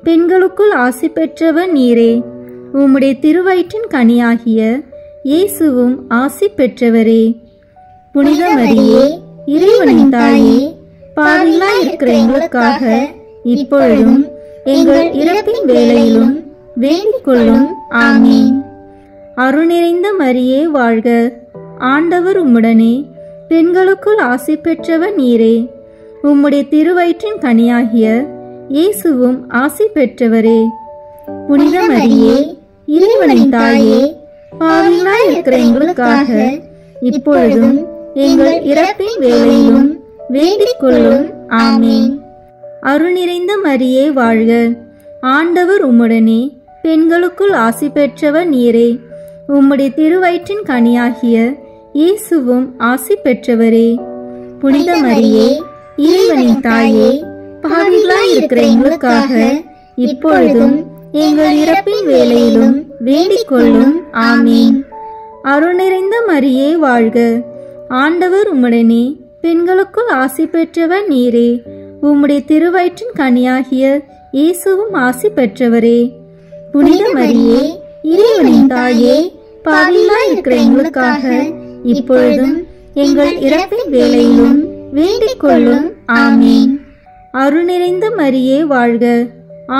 பெண்களுக்குள் ஆசி பெற்றவர் நீரே. உம்முடைய திருவயிற்றின் கனியாகிய இயேசுவும் ஆசி பெற்றவரே. புனித மரியே, இறைவனின் தாயே, பாவிகளாய் இருக்கிற எங்களுக்காக இப்பொழுதும் எங்கள் இறப்பின் வேளையிலும் வேண்டிக் கொள்ளும். ஆமீன். அருள் நிறைந்த மரியே வாழ்க, ஆண்டவர் உம்முடனே, பெண்களுக்குள் ஆசி பெற்றவர் நீரே. உம்முடைய திருவயிற்றின் கனியாகிய இயேசுவும் ஆசி பெற்றவரே. புனித மரியே, இறைவனின் தாயே, பாவிகளாய் இருக்கிற எங்களுக்காக இப்பொழுதும் எங்கள் இறப்பின் வேளையிலும் வேண்டிக் கொள்ளும். ஆமீன். அருள் நிறைந்த மரியே வாழ்க, ஆண்டவர் உம்முடனே, பெண்களுக்குள் ஆசி பெற்றவர் நீரே. உம்முடைய திருவயிற்றின் கனியாகிய இயேசுவும் ஆசி பெற்றவரே. புனித மரியே, இறைவனின் தாயே, பாவிகளாய் இருக்கிற எங்களுக்காக இப்பொழுதும் எங்கள் இறப்பின் வேளையிலும் வேண்டிக் கொள்ளும். ஆமீன். அருள் நிறைந்த மரியே வாழ்க, ஆண்டவர் உம்முடனே, பெண்களுக்குள் ஆசி பெற்றவர் நீரே. உம்முடைய திருவயிற்றின் கனியாகிய இயேசுவும் ஆசி பெற்றவரே. புனித மரியே, இறைவனின் தாயே, பாவிகளாய் இருக்கிற எங்களுக்காக இப்பொழுதும் எங்கள் இறப்பின் வேளையிலும் வேண்டிக் கொள்ளும். ஆமீன். அருள் நிறைந்த மரியே வாழ்க,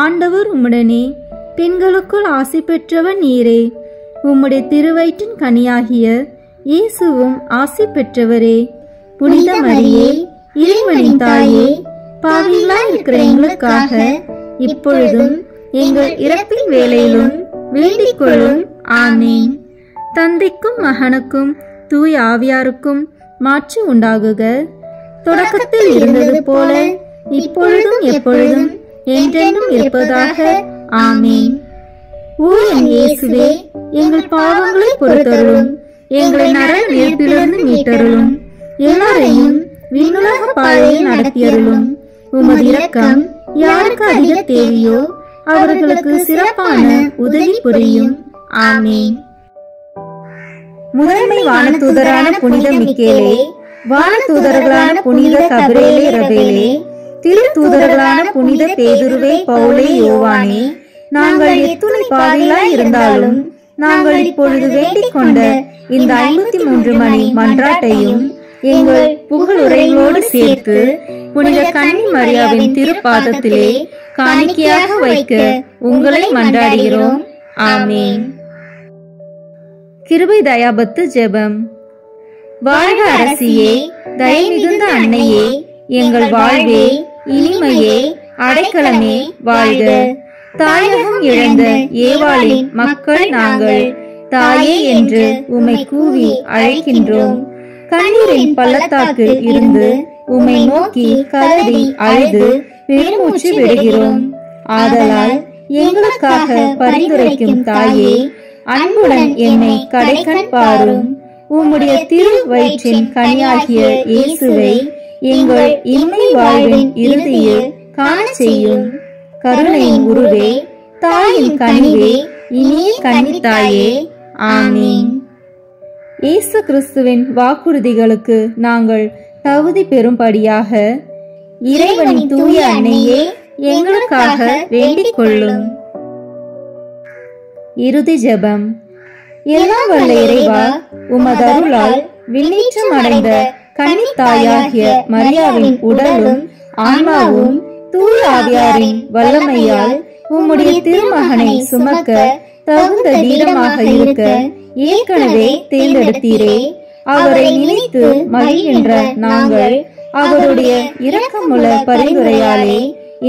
ஆண்டவர் உம்முடனே, பெண்களுக்குள் ஆசி பெற்றவர் நீரே. உம்முடைய திருவயிற்றின் கனியாகிய இயேசுவும் ஆசி பெற்றவரே. புனித மரியே, இறைவனின் தாயே, பாவிகளாய் இருக்கிற எங்களுக்காக இப்பொழுதும் எங்கள் இறப்பின் வேளையிலும் வேண்டிக் கொள்ளும். ஆமீன். தந்தைக்கும் மகனுக்கும் தூய ஆவியாருக்கும் மாட்சி உண்டாகுக. தொடக்கத்தில் இருந்தது போல இப்பொழுதும் எப்பொழுதும் என்றென்றும் இருப்பதாக. ஆமீன். ஓ என் இயேசுவே, எங்கள் பாவங்களை பொறுத்தருளும், எங்களை நரக நெருப்பிலிருந்து மீட்டருளும், எல்லாரையும் விண்ணுலக பாதையில் நடத்தியருளும். உமது இரக்கம் யாருக்கு அதிக தேவையோ அவர்களுக்கு சிறப்பான உதவி புரியும். ஆமீன். முதன்மை வானதூதரான புனித மிக்கேலே, வானதூதர்களான புனித கபிரேலே ரபேலே, திருத்தூதர்களான புனித பேதுருவே, பவுலே, யோவானே, நாங்கள் எத்துணை பாவிகளாய் இருந்தாலும் நாங்கள் இப்பொழுது வேண்டிக் கொண்ட இந்த 53 மணி மன்றாட்டையும் எங்கள் புகழுரைகளோடு சேர்த்து புனித கன்னி மரியாவின் திருப்பாதத்திலே காணிக்கையாக வைக்க உங்களை மன்றாடுகிறோம். ஆமீன். கிருபை தயாபத்து ஜெபம். வாழ்க அரசியே, தயை மிகுந்த அன்னையே, எங்கள் வாழ்வே, இனிமையே, அடைக்கலமே, வாழ்க. தாயகம் இழந்த ஏவாளின் மக்கள் நாங்கள், தாயே என்று உம்மை கூவி அழைக்கின்றோம். கண்ணீரின் பள்ளத்தாக்கு இருந்து உம்மை நோக்கி கதறி அழுது பெருமூச்சு விடுகிறோம். ஆதலால் எங்களுக்காக பரிந்துரைக்கும் தாயே, அன்புடன் என்னை கடைக்கண் பாரும். உம்முடைய திரு வயிற்றின் கனியாகிய இயேசுவை எங்கள் இன்மை வாழ்வின் இறுதியில் காண செய்யும். கருணையின் உருவே, தாயின் கனிவே, இனிய கன்னித்தாயே. ஆமீன். இயேசு கிறிஸ்துவின் வாக்குறுதிகளுக்கு நாங்கள் தகுதி பெறும்படியாக இறைவனின் தூய அன்னையே, எங்களுக்காக வேண்டிக் கொள்ளும். இறுதி ஜெபம். எல்லாம் வல்ல இறைவா, உமது அருளால் விண்ணேற்றம் அடைந்த கன்னித்தாயாகிய மரியாவின் உடலும் ஆன்மாவும் தூய ஆவியாரின் வல்லமையால் உம்முடைய திருமகனை சுமக்க தகுந்த வீரமாக இருக்க ஏற்கனவே தேர்ந்தெடுத்தீரே. அவரை நினைத்து மகிழ்கின்ற நாங்கள் அவருடைய இரக்கமுள்ள பரிந்துரையாலே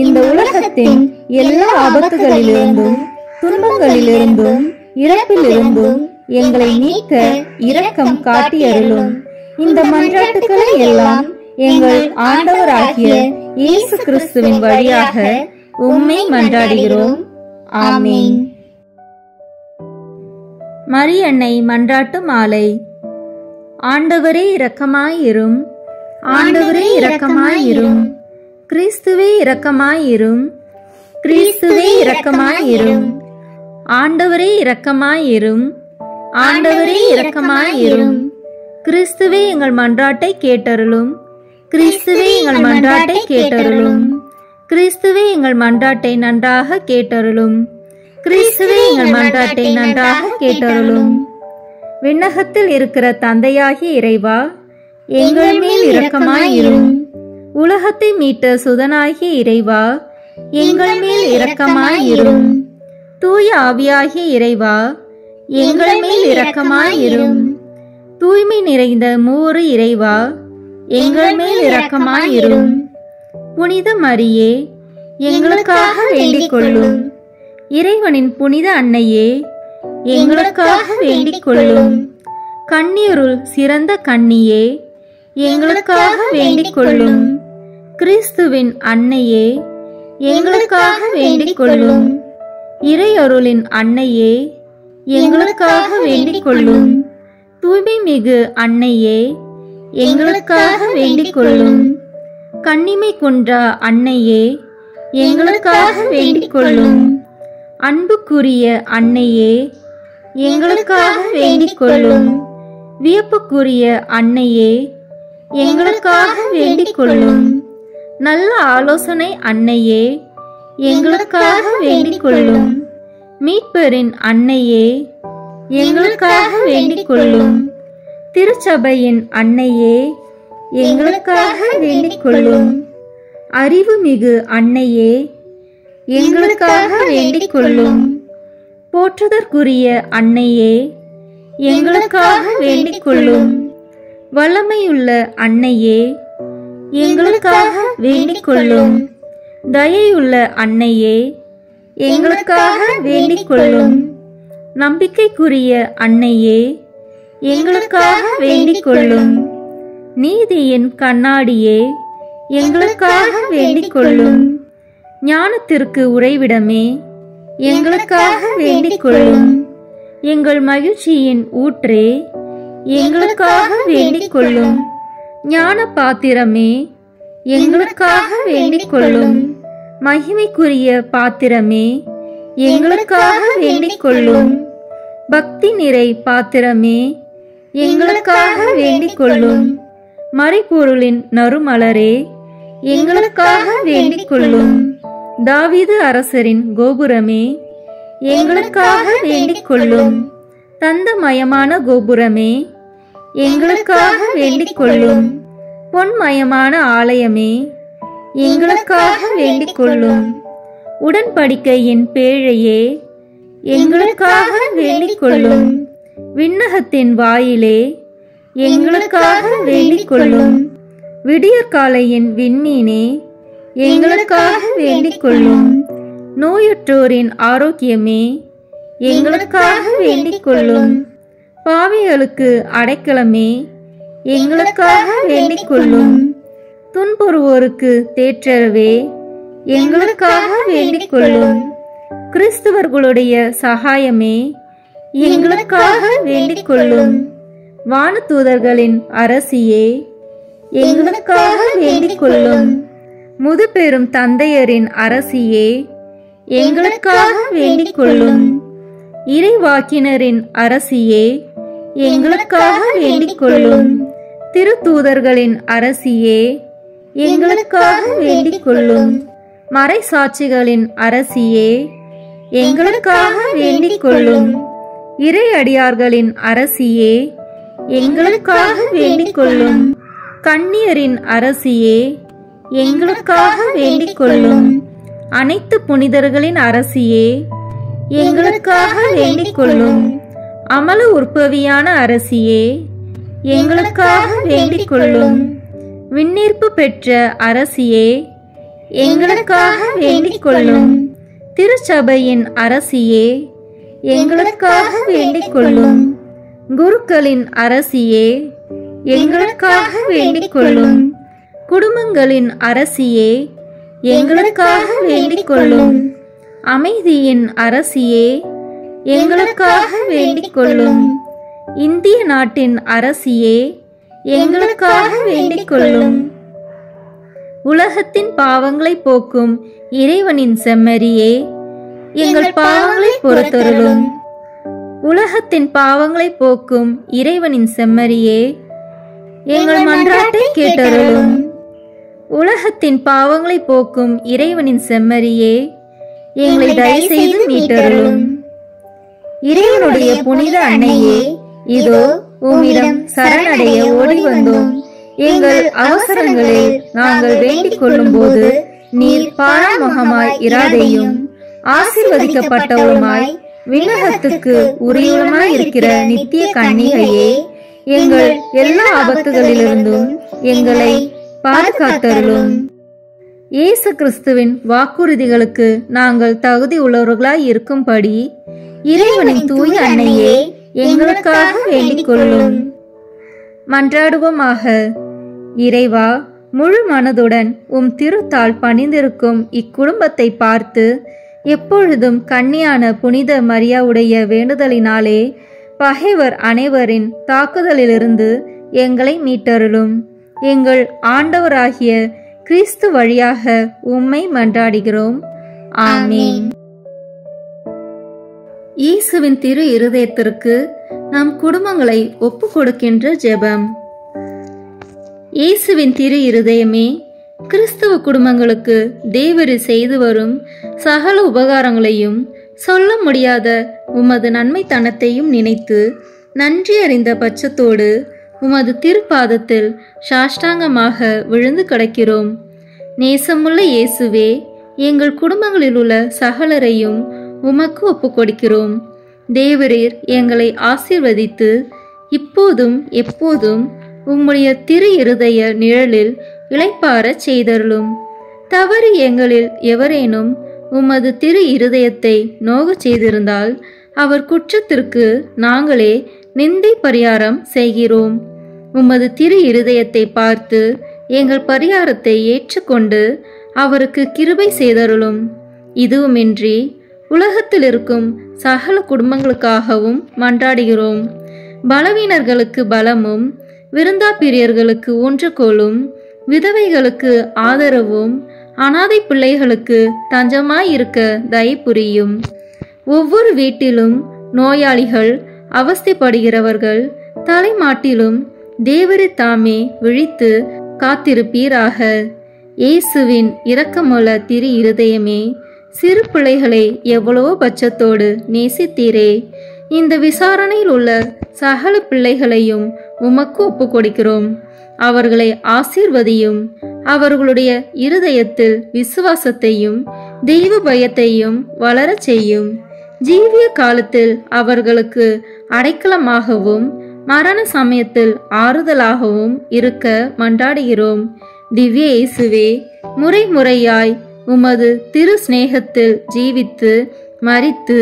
இந்த உலகத்தின் எல்லா ஆபத்துகளிலிருந்தும் துன்பங்களிலிருந்தும் இறப்பிலிருந்தும் எங்களை நீக்க இரக்கம் காட்டியருளும். இந்த மன்றாட்டுக்களை எல்லாம் எங்கள் ஆண்டவராகிய இயேசு கிறிஸ்துவின் வழியாக உம்மை மன்றாடுகிறோம். ஆமீன். மரியன்னை மன்றாட்டு மாலை. ஆண்டவரே இரக்கமாயிரும், ஆண்டவரே இரக்கமாயிரும், கிறிஸ்துவே இரக்கமாயிரும், கிறிஸ்துவே இரக்கமாயிரும், ஆண்டவரே இரக்கமாயிரும், ஆண்டவரே இரக்கமாயிரும், கிறிஸ்துவே எங்கள் மன்றாட்டை கேட்டருளும், கிறிஸ்துவே எங்கள் மன்றாட்டை கேட்டருளும், கிறிஸ்துவே எங்கள் மன்றாட்டை நன்றாக கேட்டருளும், கிறிஸ்துவே எங்கள் மன்றாட்டை நன்றாக கேட்டருளும். விண்ணகத்தில் இருக்கிற தந்தையாகிய இறைவா, எங்கள் மேல் இரக்கமாயிரும். உலகத்தை மீட்ட சுதனாகிய இறைவா, எங்கள் மேல் இரக்கமாயிரும். தூய ஆவியாகிய இறைவா, எங்கள் மேல் இரக்கமாயிரும். தூய்மை நிறைந்த மூவரு இறைவா, எங்கள் மேல் இரக்கமாயிரும். புனித மரியே, எங்களுக்காக வேண்டிக் கொள்ளும். இறைவனின் புனித அன்னையே, எங்களுக்காக வேண்டிக் கொள்ளும். கன்னியருள் சிறந்த கன்னியே, எங்களுக்காக வேண்டிக் கொள்ளும். கிறிஸ்துவின் அன்னையே, எங்களுக்காக வேண்டிக் கொள்ளும். இறையருளின் அன்னையே, எங்களுக்காக வேண்டிக் கொள்ளும். தூய்மை மிகு அன்னையே, எங்களுக்காக வேண்டிக் கொள்ளும். கன்னிமை குன்றா அன்னையே, எங்களுக்காக வேண்டிக் கொள்ளும். அன்புக்குரிய அன்னையே, எங்களுக்காக வேண்டிக் கொள்ளும். வியப்புக்குரிய அன்னையே, எங்களுக்காக வேண்டிக் கொள்ளும். நல்ல ஆலோசனை அன்னையே, எங்களுக்காக வேண்டிக் கொள்ளும். மீட்பரின் அன்னையே, எங்களுக்காக வேண்டிக் கொள்ளும். திருச்சபையின் அன்னையே, எங்களுக்காக வேண்டிக் கொள்ளும். அறிவுமிகு அன்னையே, எங்களுக்காக வேண்டிக் கொள்ளும். போற்றுதற்குரிய அன்னையே, எங்களுக்காக வேண்டிக் கொள்ளும். வல்லமையுள்ள அன்னையே, எங்களுக்காக வேண்டிக் கொள்ளும். தயையுள்ள அன்னையே, எங்களுக்காக வேண்டிக் கொள்ளும். நம்பிக்கைக்குரிய அன்னையே, எங்களுக்காக வேண்டிக் கொள்ளும். நீதியின் கண்ணாடியே, எங்களுக்காக வேண்டிக் கொள்ளும். ஞானத்திற்கு உறைவிடமே, எங்களுக்காக வேண்டிக் கொள்ளும். எங்கள் மகிழ்ச்சியின் ஊற்றே, எங்களுக்காக வேண்டிக் கொள்ளும். ஞான பாத்திரமே, எங்களுக்காக வேண்டிக் கொள்ளும். மகிமைக்குரிய பாத்திரமே, எங்களுக்காக வேண்டிக் கொள்ளும். பக்தி நிறை பாத்திரமே, எங்களுக்காக வேண்டிக் கொள்ளும். மறைபொருளின் நறுமலரே, எங்களுக்காக வேண்டிக் கொள்ளும். தாவீது அரசரின் கோபுரமே, எங்களுக்காக வேண்டிக் கொள்ளும். தந்தமயமான கோபுரமே, எங்களுக்காக வேண்டிக் கொள்ளும். பொன்மயமான ஆலயமே, எங்களுக்காக வேண்டிக் கொள்ளும். உடன்படிக்கையின் பேழையே, எங்களுக்காக வேண்டிக் கொள்ளும். விண்ணகத்தின் வாயிலே, எங்களுக்காக வேண்டிக் கொள்ளும். விடியற்காலையின் விண்மீனே, எங்களுக்காக வேண்டிக் கொள்ளும். நோயுற்றோரின் ஆரோக்கியமே, எங்களுக்காக வேண்டிக் கொள்ளும். பாவிகளுக்கு அடைக்கலமே, எங்களுக்காக வேண்டிக் கொள்ளும். துன்புறுவோருக்கு தேற்றரவே, எங்களுக்காக வேண்டிக் கொள்ளும். கிறிஸ்துவர்களுடைய சகாயமே, எங்களுக்காக வேண்டிக் கொள்ளும். வானதூதர்களின் அரசியே, எங்களுக்காக வேண்டிக் கொள்ளும். முதுபெரும் தந்தையரின் அரசியே, எங்களுக்காக வேண்டிக் கொள்ளும். இறைவாக்கினரின் அரசியே, எங்களுக்காக வேண்டிக் கொள்ளும். திருத்தூதர்களின் அரசியே, எங்களுக்காக வேண்டிக் கொள்ளும். மறைசாட்சிகளின் அரசியே, எங்களுக்காக வேண்டிக் கொள்ளும். இறையடியார்களின் அரசியே, எங்களுக்காக வேண்டிக் கொள்ளும். கன்னியரின் அரசியே, எங்களுக்காக வேண்டிக் கொள்ளும். அனைத்து புனிதர்களின் அரசியே, எங்களுக்காக வேண்டிக் கொள்ளும். அமல உற்பவியான அரசியே, எங்களுக்காக வேண்டிக் கொள்ளும். விண்ணேற்பு பெற்ற அரசியே, எங்களுக்காக வேண்டிக் கொள்ளும். திருச்சபையின் அரசியே, எங்களுக்காக வேண்டிக் கொள்ளும். குருக்களின் அரசியே, எங்களுக்காக வேண்டிக் கொள்ளும். குடும்பங்களின் அரசியே, எங்களுக்காக வேண்டிக் கொள்ளும். அமைதியின் அரசியே, எங்களுக்காக வேண்டிக் கொள்ளும். இந்திய நாட்டின் அரசியே, எங்களுக்காக வேண்டிக் கொள்ளும். உலகத்தின் பாவங்களை போக்கும் இறைவனின் செம்மறியே, எங்கள் பாவங்களை பொறுத்தருளும். உலகத்தின் பாவங்களை போக்கும் இறைவனின் செம்மறியே, எங்கள் மன்றாட்டை கேட்டருளும். உலகத்தின் பாவங்களை போக்கும் இறைவனின் செம்மறியே, எங்களை தயவு செய்து மீட்டருளும். இறைவனுடைய புனித அன்னையே, இதோ உம்மிடம் சரணடைய ஓடி வந்தோம். எங்கள் அவசரங்களில் நாங்கள் வேண்டிக் கொள்ளும் போது நீர் பாராமுகமாய் இராதேயும், ஆசீர்வதிக்கப்பட்டவருமாய் விண்ணகத்துக்கு உரியுமாய் இருக்கிற நித்திய கன்னிகையே, எங்கள் எல்லா ஆபத்துகளிலிருந்தும் எங்களை பாதுகாத்தருளும். இயேசு கிறிஸ்துவின் வாக்குறுதிகளுக்கு நாங்கள் தகுதி உள்ளவர்களாய் இருக்கும்படி இறைவனின் தூய அன்னையே, எங்களுக்காக வேண்டிக் கொள்ளும். மன்றாடுவோமாக. இறைவா, முழு மனதுடன் உம் திருத்தால் பணிந்திருக்கும் இக்குடும்பத்தை பார்த்து எப்பொழுதும் கன்னியான புனித மரியாவுடைய வேண்டுதலினாலே பகைவர் அனைவரின் தாக்குதலிலிருந்து எங்களை மீட்டருளும். எங்கள் ஆண்டவராகிய கிறிஸ்து வழியாக உம்மை மன்றாடுகிறோம். ஆமென். இயேசுவின் திரு இருதயத்திற்கு நம் குடும்பங்களை ஒப்பு கொடுக்கின்ற ஜெபம். இயேசுவின் திரு இருதயமே, கிறிஸ்தவ குடும்பங்களுக்கு தேவரு செய்து வரும் சகல உபகாரங்களையும் சொல்ல முடியாத உமது நன்மைத்தனத்தையும் நினைத்து நன்றி அறிந்த பட்சத்தோடு உமது திருப்பாதத்தில் சாஷ்டாங்கமாக விழுந்து கிடக்கிறோம். நேசமுள்ள இயேசுவே, எங்கள் குடும்பங்களில் உள்ள சகலரையும் உமக்கு ஒப்பு கொடுக்கிறோம். தேவரீர் எங்களை ஆசீர்வதித்து இப்போதும் எப்போதும் உம்முடைய திரு இருதய நிழலில் இளைப்பாறச் செய்தருளும். தவறு எங்களில் எவரேனும் உமது திரு இருதயத்தை நோகச் செய்திருந்தால் அவர் குற்றத்திற்கு நாங்களே நிந்தை பரிகாரம் செய்கிறோம். உமது திரு இருதயத்தை பார்த்து எங்கள் பரிகாரத்தை ஏற்றுக்கொண்டு அவருக்கு கிருபை செய்தருளும். இதுவுமின்றி உலகத்தில் இருக்கும் சகல குடும்பங்களுக்காகவும் மன்றாடுகிறோம். பலவீனர்களுக்கு பலமும், விருந்தாப்பிரியர்களுக்கு ஊன்றுகோலும், விதவைகளுக்கு ஆதரவும், அனாதை பிள்ளைகளுக்கு தஞ்சமாயிருக்க தயை புரியும். ஒவ்வொரு வீட்டிலும் நோயாளிகள், அவஸ்தைப்படுகிறவர்கள் தலைமாட்டிலும் தேவரே தாமே விழித்து காத்திருப்பீராக. இயேசுவின் இரக்கமுள்ள திரு இருதயமே, சிறு பிள்ளைகளை எவ்வளவோ பட்சத்தோடு நேசித்தீரே. இந்த விசாரணையில் உள்ள சகல பிள்ளைகளையும் உமக்கு ஒப்பு கொடுக்கிறோம். அவர்களை ஆசீர்வதியும். அவர்களுடைய இருதயத்தில் விசுவாசத்தையும் தெய்வ பயத்தையும் வளரச் செய்யும். ஜீவிய காலத்தில் அவர்களுக்கு அடைக்கலமாகவும் மரண சமயத்தில் ஆறுதலாகவும் இருக்க மன்றாடுகிறோம். திவ்ய இயேசுவே, முறை முறையாய் உமது திரு சிநேகத்தில் ஜீவித்து மரித்து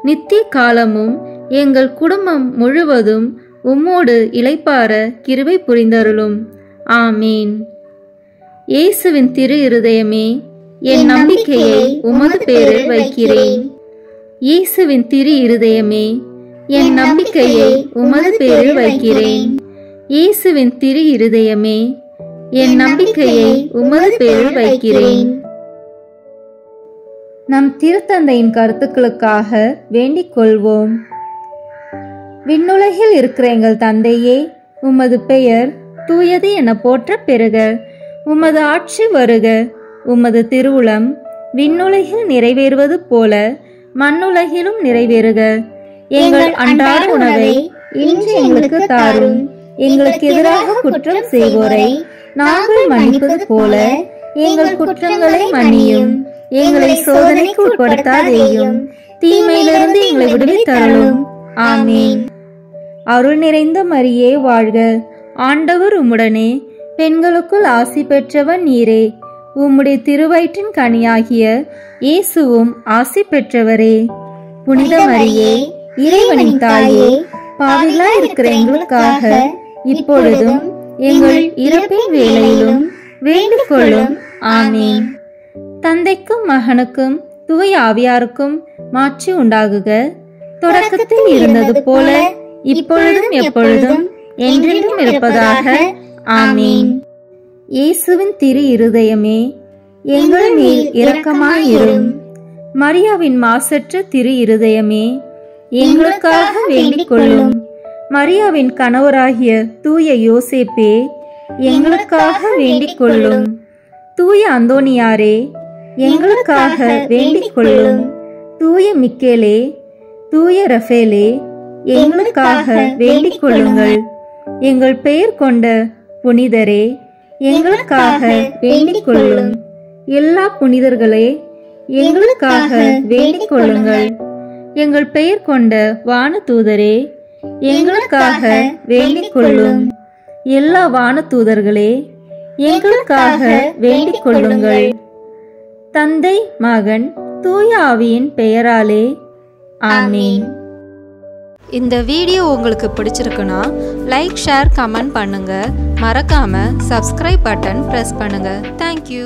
நித்திய காலமும் எங்கள் குடும்பம் முழுவதும் உம்மோடு இளைப்பாற கிருபை புரிந்தருளும். ஆமீன். இயேசுவின் திரு இருதயமே, என் நம்பிக்கையை உமது பேரில் வைக்கிறேன். இயேசுவின் திரு இருதயமே, என் நம்பிக்கையை உமது பேரில் வைக்கிறேன். இயேசுவின் திரு இருதயமே, என் நம்பிக்கையை உமது பேரில் வைக்கிறேன். நம் திருத்தந்தையின் கருத்துக்களுக்காக வேண்டிக் கொள்வோம். விண்ணுலகில் இருக்கிற எங்கள் தந்தையே, உமது பெயர் தூயது என போற்ற பெறுக. உமது ஆட்சி வருக. உமது திருவுளம் விண்ணுலகில் நிறைவேறுவது போல மண்ணுலகிலும் நிறைவேறுக. எங்கள் அன்றாட உணவை இன்று எங்களுக்கு தாரும். எங்களுக்கு எதிராக குற்றம் செய்வோரை நாங்கள் மன்னிப்பது போல எங்கள் குற்றங்களை மன்னியும். எங்களை சோதனைக்கு உட்படுத்தாதேயும், தீமையிலிருந்து எங்களை விடுவித்தருளும். ஆமீன். அருள் நிறைந்த மரியே வாழ்க. ஆண்டவர் உம்முடனே, பெண்களுக்குள் ஆசி பெற்றவன் நீரே. உம்முடைய திருவயிற்றின் கனியாகிய இயேசுவும் ஆசி பெற்றவரே. புனித மரியே, இறைவனின் தாயே, பாவிகளாய் இருக்கிற எங்களுக்காக இப்பொழுதும் எங்கள் இறப்பின் வேளையிலும் வேண்டிக் கொள்ளும். ஆமீன். தந்தைக்கும் மகனுக்கும் தூய ஆவியாருக்கும் மாட்சி உண்டாகுக. தொடக்கத்தில் இருந்தது போல இப்பொழுதும் எப்பொழுதும் என்றென்றும் இருப்பதாக. ஆமீன். இயேசுவின் திரு இருதயமே, எங்கள் மேல் இரக்கமாயிரும். மரியாவின் மாசற்ற திரு இருதயமே, எங்களுக்காக வேண்டிக் கொள்ளும். மரியாவின் கணவராகிய தூய யோசேப்பே, எங்களுக்காக வேண்டிக் கொள்ளும். தூய அந்தோனியாரே, எங்களுக்காக வேண்டிக் கொள்ளும். தூய மிக்கேலே, தூய ரஃபேலே, எங்களுக்காக வேண்டிக் கொள்ளுங்கள். எங்கள் பெயர் கொண்ட புனிதரே, எங்களுக்காக வேண்டிக் கொள்ளும். எல்லா புனிதர்களே, எங்களுக்காக வேண்டிக் கொள்ளுங்கள். எங்கள் பெயர் கொண்ட வானதூதரே, எங்களுக்காக வேண்டிக் கொள்ளும். எல்லா வானதூதர்களே, எங்களுக்காக வேண்டிக் கொள்ளுங்கள். தந்தை, மகன், தூய ஆவியின் பெயராலே. ஆமீன். இந்த வீடியோ உங்களுக்கு பிடிச்சிருக்குன்னா லைக், ஷேர், கமெண்ட் பண்ணுங்க. மறக்காம சப்ஸ்கிரைப் பட்டன் பிரஸ் பண்ணுங்க. தேங்க்யூ.